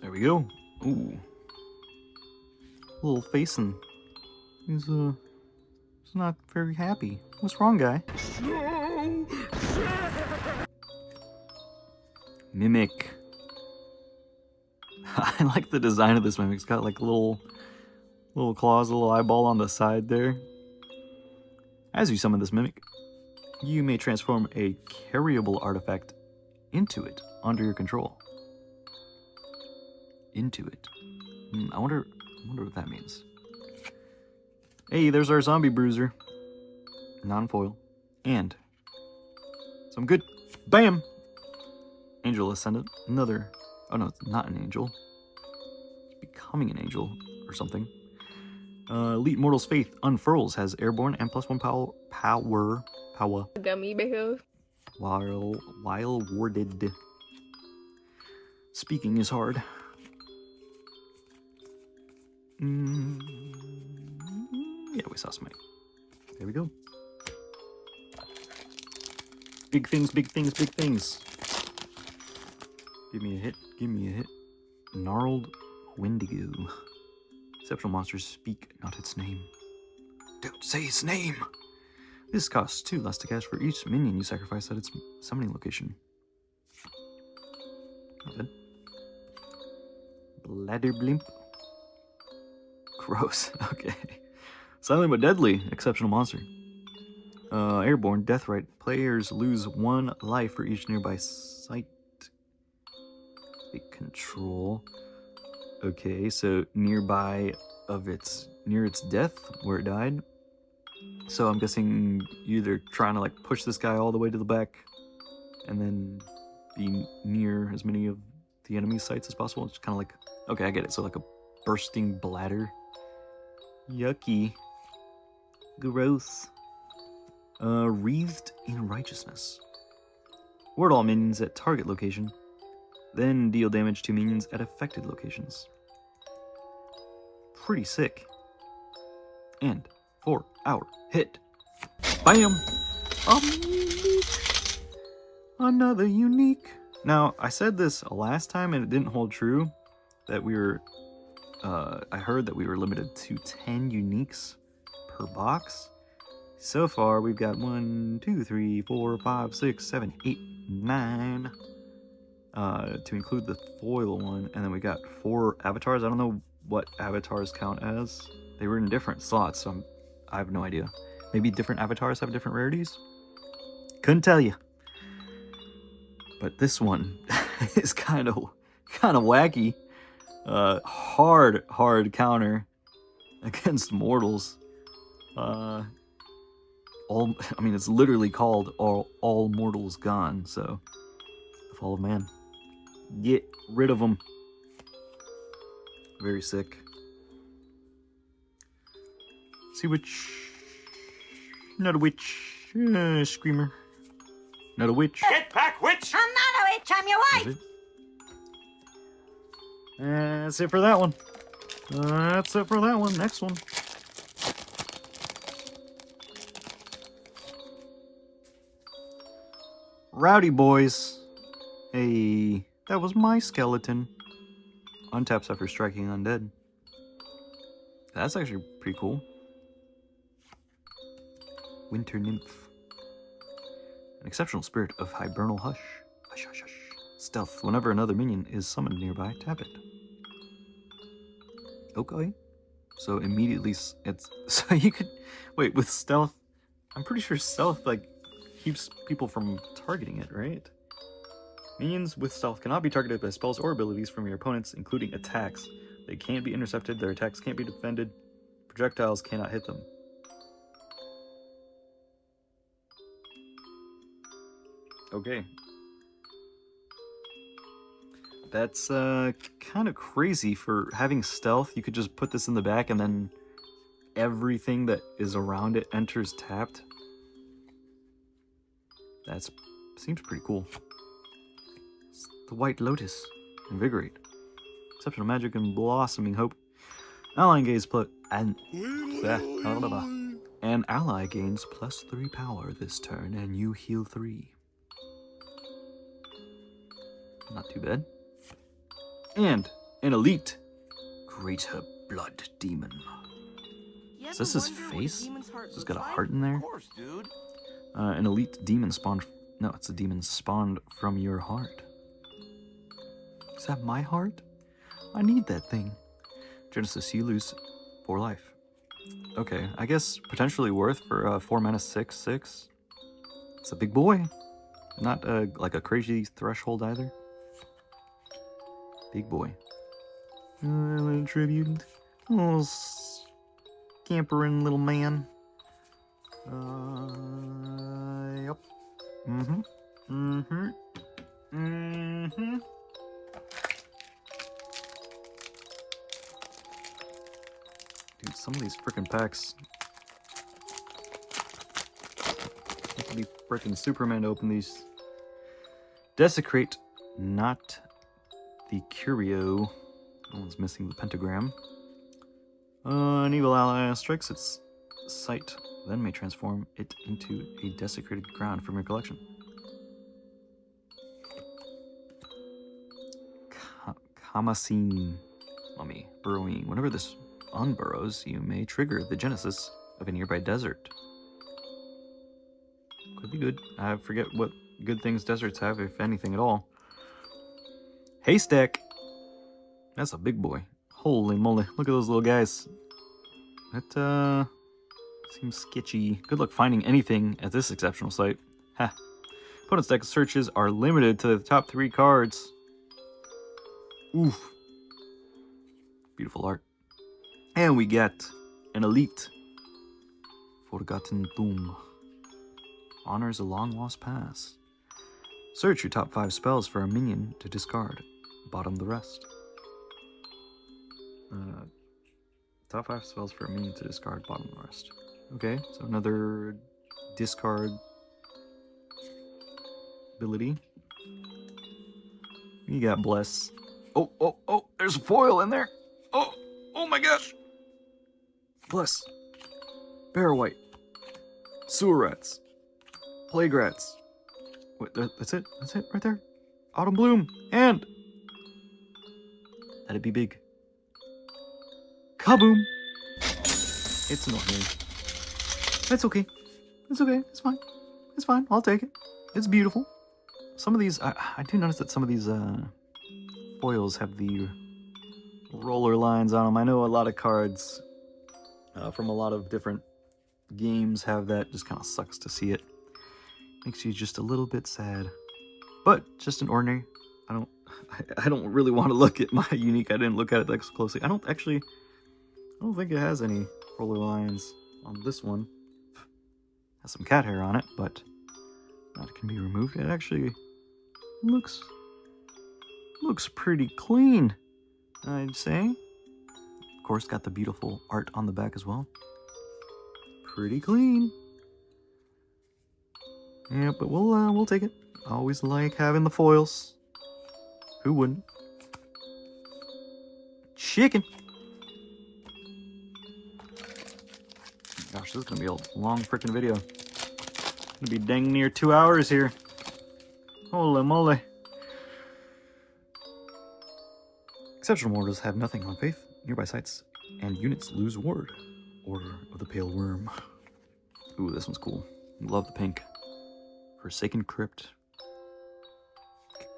There we go. Ooh. Little facing. He's not very happy. What's wrong, guy? Mimic. I like the design of this mimic. It's got like little claws, a little eyeball on the side there. As you summon this mimic, you may transform a carryable artifact into it under your control. Into it. I wonder what that means. Hey, there's our zombie bruiser. Non-foil. And some good. Bam! Angel Ascendant. Another. Oh no, it's not an angel. It's becoming an angel or something. Elite Mortal's Faith unfurls, has airborne and +1 power.
Gummy bear.
While warded. Speaking is hard. Yeah, we saw Smite. There we go. Big things, big things, big things. Give me a hit, give me a hit. Gnarled Wendigo. Exceptional monsters speak not its name. Don't say its name! This costs 2 less to cast for each minion you sacrifice at its summoning location. Not bad. Bladderblimp. Gross, okay. Silent but deadly, exceptional monster. Airborne, Deathrite. Players lose 1 life for each nearby site they control. Okay, so nearby of near its death, where it died. So I'm guessing you're either trying to like push this guy all the way to the back and then be near as many of the enemy sites as possible. It's kind of like, okay, I get it. So like a bursting bladder. Yucky. Gross. Wreathed in Righteousness. Ward all minions at target location, then deal damage to minions at affected locations. Pretty sick. And for our hit. Bam! Unique. Another unique. Now, I said this last time and it didn't hold true. That we were... I heard that we were limited to 10 uniques per box. So far, we've got 1, 2, 3, 4, 5, 6, 7, 8, 9. To include the foil one. And then we got 4 avatars. I don't know what avatars count as. They were in different slots, so I have no idea. Maybe different avatars have different rarities? Couldn't tell you. But this one is kind of wacky. Hard counter against mortals. It's literally called all mortals gone. So the fall of man. Get rid of them. Very sick. See which. Not a witch. Screamer. Not a witch.
Get back, witch!
I'm not a witch, I'm your wife!
That's it for that one. That's it for that one. Next one. Rowdy boys. Hey, that was my skeleton. Untaps after striking undead. That's actually pretty cool. Winter Nymph. An exceptional spirit of hibernal hush. Hush, hush, hush. Stealth. Whenever another minion is summoned nearby, tap it. Okay. So immediately it's... So you could... Wait, with stealth... I'm pretty sure stealth, like, keeps people from targeting it, right? Minions with stealth cannot be targeted by spells or abilities from your opponents, including attacks. They can't be intercepted, their attacks can't be defended, projectiles cannot hit them. Okay. That's kind of crazy for having stealth. You could just put this in the back and then everything that is around it enters tapped. That seems pretty cool. It's the White Lotus. Invigorate. Exceptional magic and blossoming hope. Ally gains an ally gains +3 power this turn, and you heal 3. Not too bad. And an elite Greater Blood Demon. Is this his face? Has this got a heart in there?
Of course, dude.
An elite demon spawned. No, it's a demon spawned from your heart. Is that my heart? I need that thing. Genesis, you lose 4 life. Okay, I guess potentially worth for 4 mana 6/6. It's a big boy. Not like a crazy threshold either. Big boy. Little tribute. Little scampering little man. Yep. Dude, some of these frickin' packs. Have to be frickin' Superman to open these. Desecrate, not the Curio. No one's missing the pentagram. An evil ally strikes its site, then may transform it into a desecrated ground from your collection. Kamasin Mummy. Burrowing. Whenever this unburrows, you may trigger the genesis of a nearby desert. Could be good. I forget what good things deserts have, if anything at all. Haystack! That's a big boy. Holy moly, look at those little guys. That, seems sketchy. Good luck finding anything at this exceptional site. Ha. Opponent's deck searches are limited to the top 3 cards. Oof. Beautiful art. And we get an elite. Forgotten Tomb. Honors a long-lost past. Search your top 5 spells for a minion to discard. Bottom the rest. Top 5 spells for a minion to discard. Bottom the rest. Okay, so another discard ability. You got Bless. Oh, there's a foil in there. Oh my gosh. Bless. Bear White. Sewer Rats. Plague Rats. Wait, that's it right there. Autumn Bloom. And that'd be big. Kaboom. It's not me. That's okay. It's okay. It's fine. It's fine. I'll take it. It's beautiful. Some of these, I do notice that some of these foils have the roller lines on them. I know a lot of cards from a lot of different games have that. Just kind of sucks to see it. Makes you just a little bit sad. But just an ordinary. I don't really want to look at my unique. I didn't look at it that closely. I don't think it has any roller lines on this one. Has some cat hair on it, but that can be removed. It actually looks pretty clean, I'd say. Of course, got the beautiful art on the back as well. Pretty clean. Yeah, but we'll take it. Always like having the foils. Who wouldn't? Chicken. Gosh, this is gonna be a long freaking video. It's gonna be dang near 2 hours here. Holy moly. Exceptional mortals have nothing on faith. Nearby sites and units lose ward. Order of the Pale Worm. Ooh, this one's cool. Love the pink. Forsaken Crypt.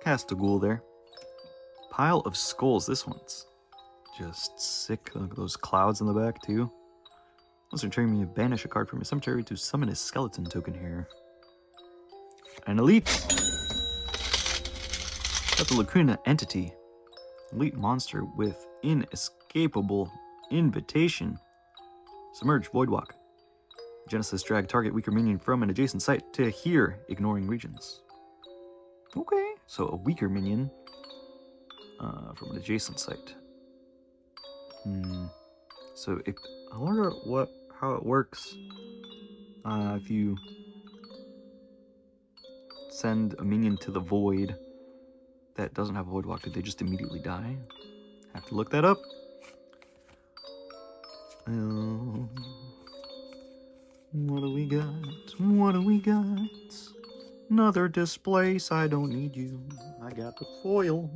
Cast a ghoul there. Pile of Skulls. This one's just sick. Look at those clouds in the back, too. Also, turn me to banish a card from your cemetery to summon a skeleton token here. An elite. That's a Lacuna entity. Elite monster with inescapable invitation. Submerge Voidwalk. Genesis drag target weaker minion from an adjacent site to here, ignoring regions. Okay, so a weaker minion from an adjacent site. So if I wonder how it works if you send a minion to the void that doesn't have Voidwalk, do they just immediately die? Have to look that up. What do we got? What do we got? Another displace. I don't need you. I got the foil.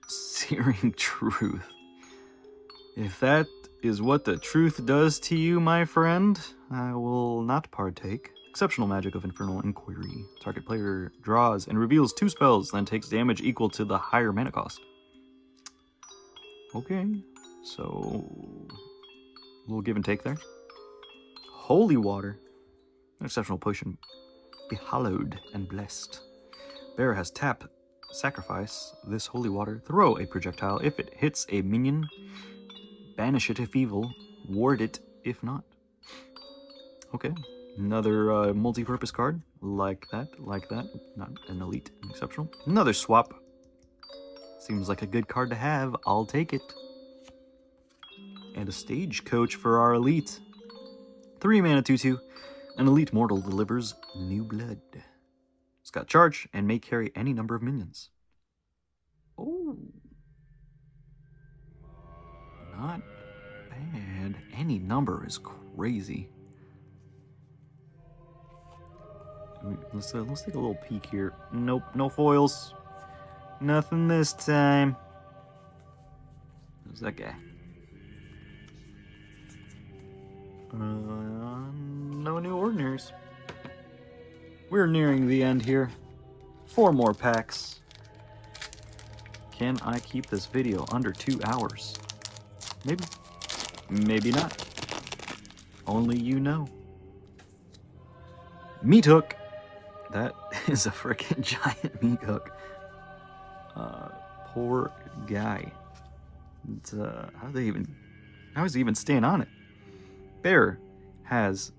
Searing Truth. If that is what the truth does to you, my friend, I will not partake. Exceptional magic of Infernal Inquiry. Target player draws and reveals 2 spells, then takes damage equal to the higher mana cost. Okay, so a little give and take there. Holy Water. An exceptional potion. Be hallowed and blessed. Bear has tap, sacrifice this holy water, throw a projectile if it hits a minion, banish it if evil, ward it if not. Okay. Another multi-purpose card, like that, not an elite, an exceptional. Another swap. Seems like a good card to have, I'll take it. And a stagecoach for our elite. 3 mana 2/2, an elite mortal delivers new blood. It's got charge and may carry any number of minions. Oh. Not bad. Any number is crazy. Let's take a little peek here. Nope, no foils. Nothing this time. Who's that guy? No new ordinaries. We're nearing the end here. 4 more packs. Can I keep this video under 2 hours? Maybe. Maybe not. Only you know. Meat hook. That is a freaking giant meat hook. Poor guy. How is he even staying on it? Bear has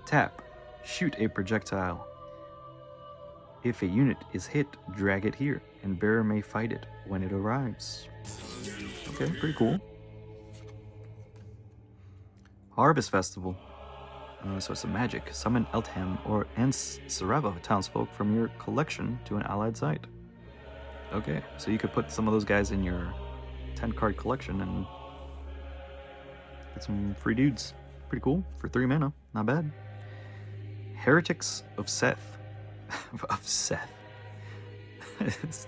tap, shoot a projectile. If a unit is hit, drag it here, and Bear may fight it when it arrives. Okay, pretty cool. Harvest Festival. So it's a magic. Summon Eltham and Sarava townsfolk from your collection to an allied site. Okay, so you could put some of those guys in your 10-card collection and get some free dudes. Pretty cool for 3 mana. Not bad. Heretics of Seth. Of Seth.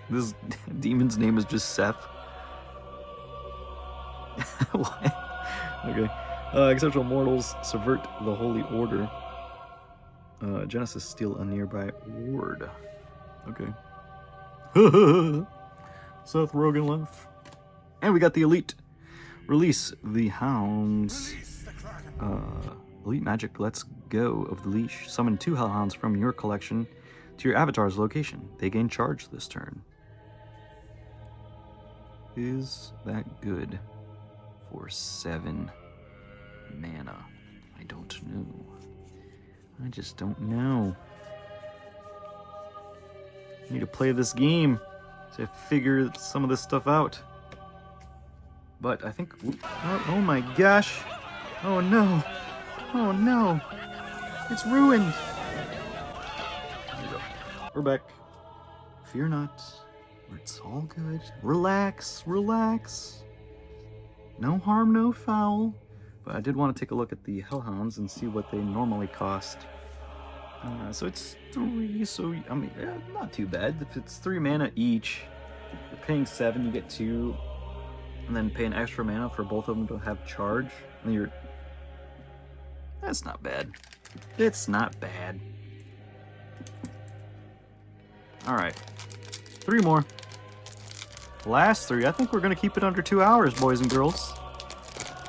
This demon's name is just Seth. What? Okay. Exceptional mortals subvert the holy order. Genesis steal a nearby ward. Okay. Seth Rogen left. And we got the elite. Release the hounds. Elite magic lets go of the leash. Summon 2 hellhounds from your collection to your avatar's location. They gain charge this turn. Is that good for 7 mana? I don't know. I just don't know. I need to play this game to figure some of this stuff out. But I think... Oh my gosh! Oh no! Oh no! It's ruined! There we go. We're back. Fear not. It's all good. Relax, relax. No harm, no foul. But I did want to take a look at the Hellhounds and see what they normally cost. So it's 3, so I mean, not too bad. If it's 3 mana each, you're paying 7, you get 2, and then pay an extra mana for both of them to have charge. And you're... That's not bad. It's not bad. Alright. 3 more. Last 3. I think we're going to keep it under 2 hours, boys and girls.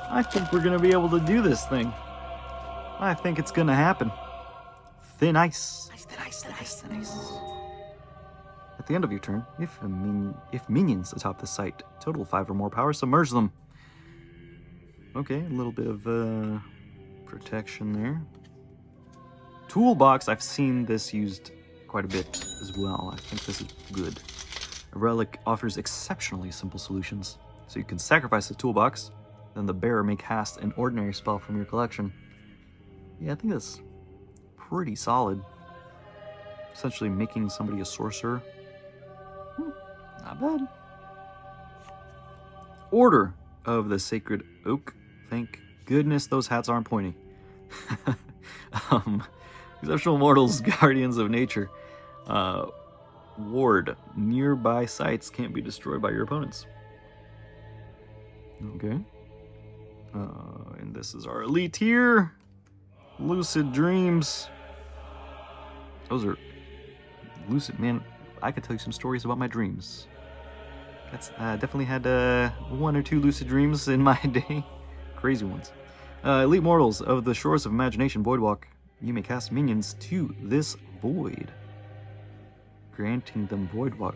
I think we're going to be able to do this thing. I think it's going to happen. Thin ice. Thin ice. At the end of your turn, if minions atop the site total 5 or more power, submerge them. Okay, a little bit of protection there. Toolbox, I've seen this used quite a bit as well. I think this is good. A relic offers exceptionally simple solutions. So you can sacrifice the toolbox, then the bearer may cast an ordinary spell from your collection. Yeah, I think that's pretty solid. Essentially making somebody a sorcerer. Not bad. Order of the Sacred Oak. Thank goodness those hats aren't pointy. Exceptional mortals, guardians of nature. Ward. Nearby sites can't be destroyed by your opponents. Okay. And this is our elite tier. Lucid dreams. Those are lucid, man. I could tell you some stories about my dreams. That's definitely had 1 or 2 lucid dreams in my day. Crazy ones. Elite mortals of the shores of imagination, Voidwalk. You may cast minions to this void, granting them Voidwalk.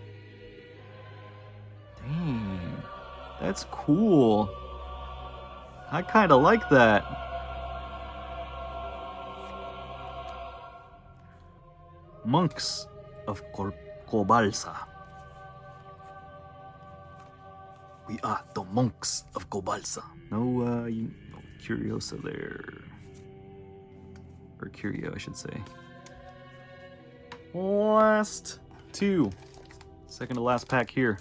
Dang, that's cool. I kind of like that. Monks of Cobalsa. We are the monks of Cobalsa. No Curiosa there. Or Curio, I should say. Last 2. Second to last pack here.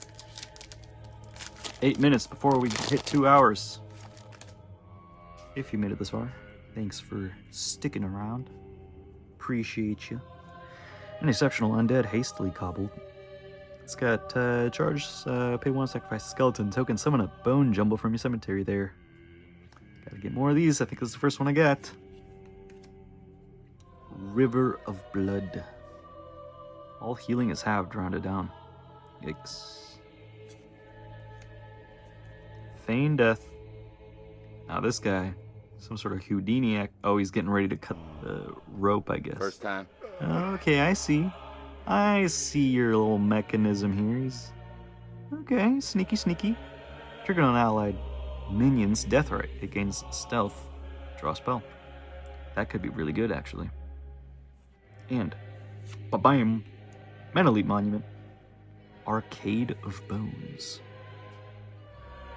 8 minutes before we hit 2 hours. If you made it this far, thanks for sticking around. Appreciate you. An exceptional undead, hastily cobbled. It's got charge, pay 1, sacrifice a skeleton token, summon a bone jumble from your cemetery there. Gotta get more of these. I think this is the first one I got. River of Blood. All healing is halved, rounded down. Yikes. Feign death. Now this guy, some sort of Houdini. Oh, he's getting ready to cut the rope, I guess.
First time.
Okay, I see. I see your little mechanism here. He's... Okay, sneaky, sneaky. Trigger on allied minions, death right. It gains stealth. Draw a spell. That could be really good, actually. And, ba-bam, Manelite Monument. Arcade of Bones.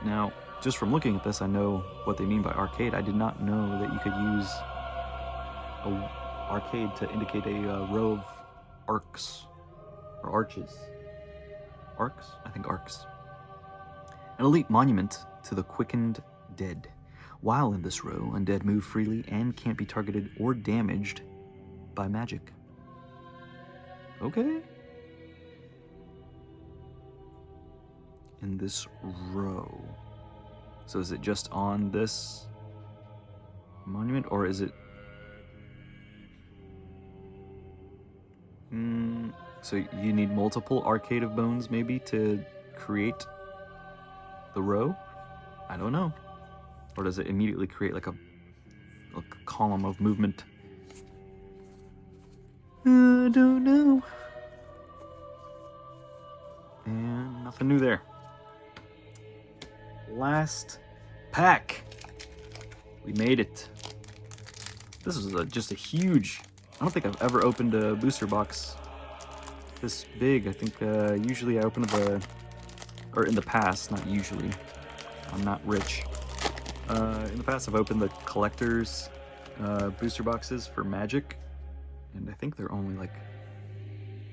Now, just from looking at this, I know what they mean by arcade. I did not know that you could use a arcade to indicate a row of arcs or arches. Arcs? I think arcs. An elite monument to the quickened dead. While in this row, undead move freely and can't be targeted or damaged by magic. Okay. In this row. So is it just on this monument, or is it... So you need multiple Arcade of Bones, maybe, to create the row? I don't know. Or does it immediately create like a column of movement? I don't know. And nothing new there. Last pack. We made it. This is just a huge... I don't think I've ever opened a booster box this big. I think usually I open or in the past, not usually. I'm not rich. In the past I've opened the collector's booster boxes for Magic, and I think they're only like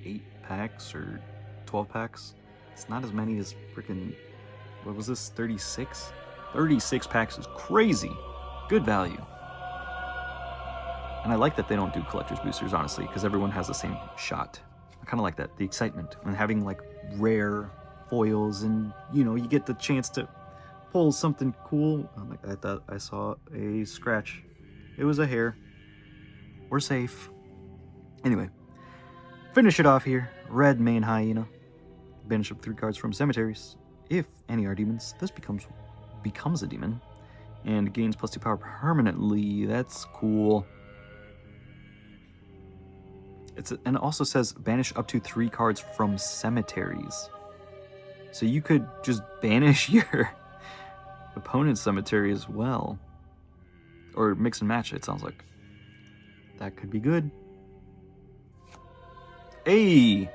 8 packs or 12 packs. It's not as many as freaking... What was this? 36? 36 packs is crazy. Good value. And I like that they don't do collector's boosters, honestly, because everyone has the same shot. I kind of like that, the excitement, and having like rare foils, and you know, you get the chance to pull something cool. Like I thought I saw a scratch. It was a hair. We're safe. Anyway, finish it off here. Red main hyena. Banish up 3 cards from cemeteries. If any are demons, this becomes a demon and gains +2 power permanently. That's cool. And it also says banish up to 3 cards from cemeteries. So you could just banish your opponent's cemetery as well. Or mix and match, it sounds like. That could be good. Hey!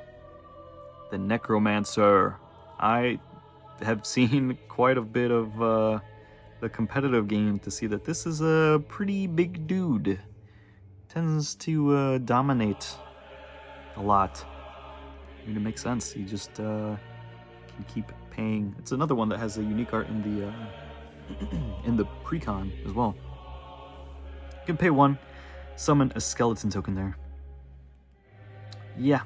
The Necromancer. I have seen quite a bit of the competitive game to see that this is a pretty big dude. Tends to dominate a lot. I mean, it makes sense. He just can keep paying. It's another one that has a unique art in the precon as well. You can pay 1, summon a skeleton token there. Yeah,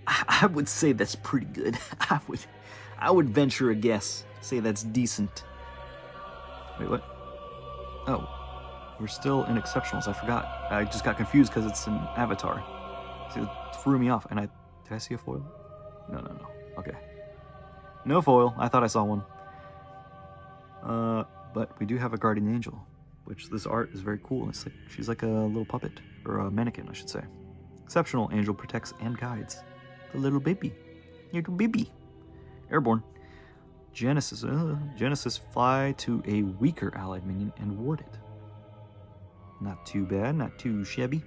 I would say that's pretty good. I would venture a guess, say that's decent. Wait, what? Oh, we're still in exceptionals. I forgot. I just got confused because it's an avatar. See, it threw me off. And did I see a foil? No. Okay. No foil. I thought I saw one. But we do have a guardian angel, which this art is very cool. It's like she's like a little puppet, or a mannequin, I should say. Exceptional angel protects and guides the little baby. Airborne. Genesis, fly to a weaker allied minion and ward it. Not too bad, not too shabby.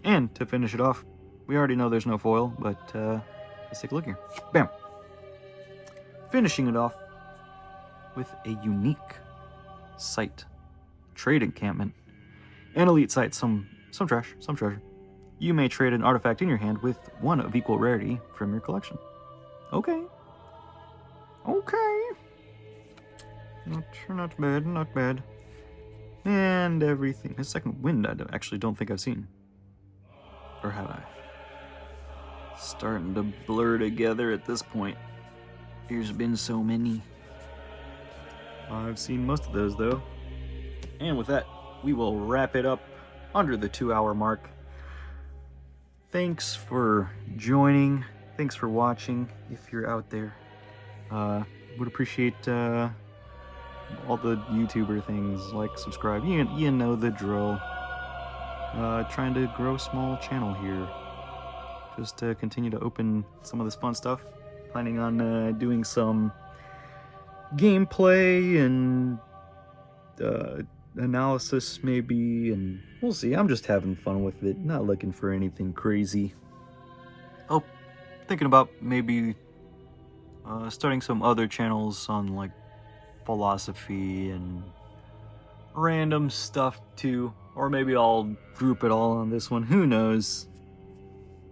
And to finish it off, we already know there's no foil, but let's take a look here. Bam! Finishing it off with a unique site. Trade encampment. An elite site, some trash, some treasure. You may trade an artifact in your hand with 1 of equal rarity from your collection. Okay. Not bad. And everything. A second wind I actually don't think I've seen. Or have I? Starting to blur together at this point. There's been so many. I've seen most of those though. And with that, we will wrap it up under the 2-hour mark. Thanks for joining. Thanks for watching if you're out there. Would appreciate all the YouTuber things, like, subscribe. You know the drill. Trying to grow a small channel here. Just to continue to open some of this fun stuff. Planning on doing some gameplay and analysis maybe, and we'll see. I'm just having fun with it, not looking for anything crazy. Oh, thinking about maybe starting some other channels on like philosophy and random stuff too, or maybe I'll group it all on this one, who knows.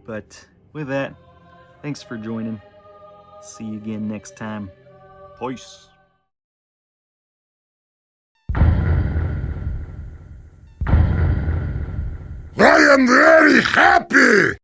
But with that, thanks for joining. See you again next time. Peace.
I am very happy!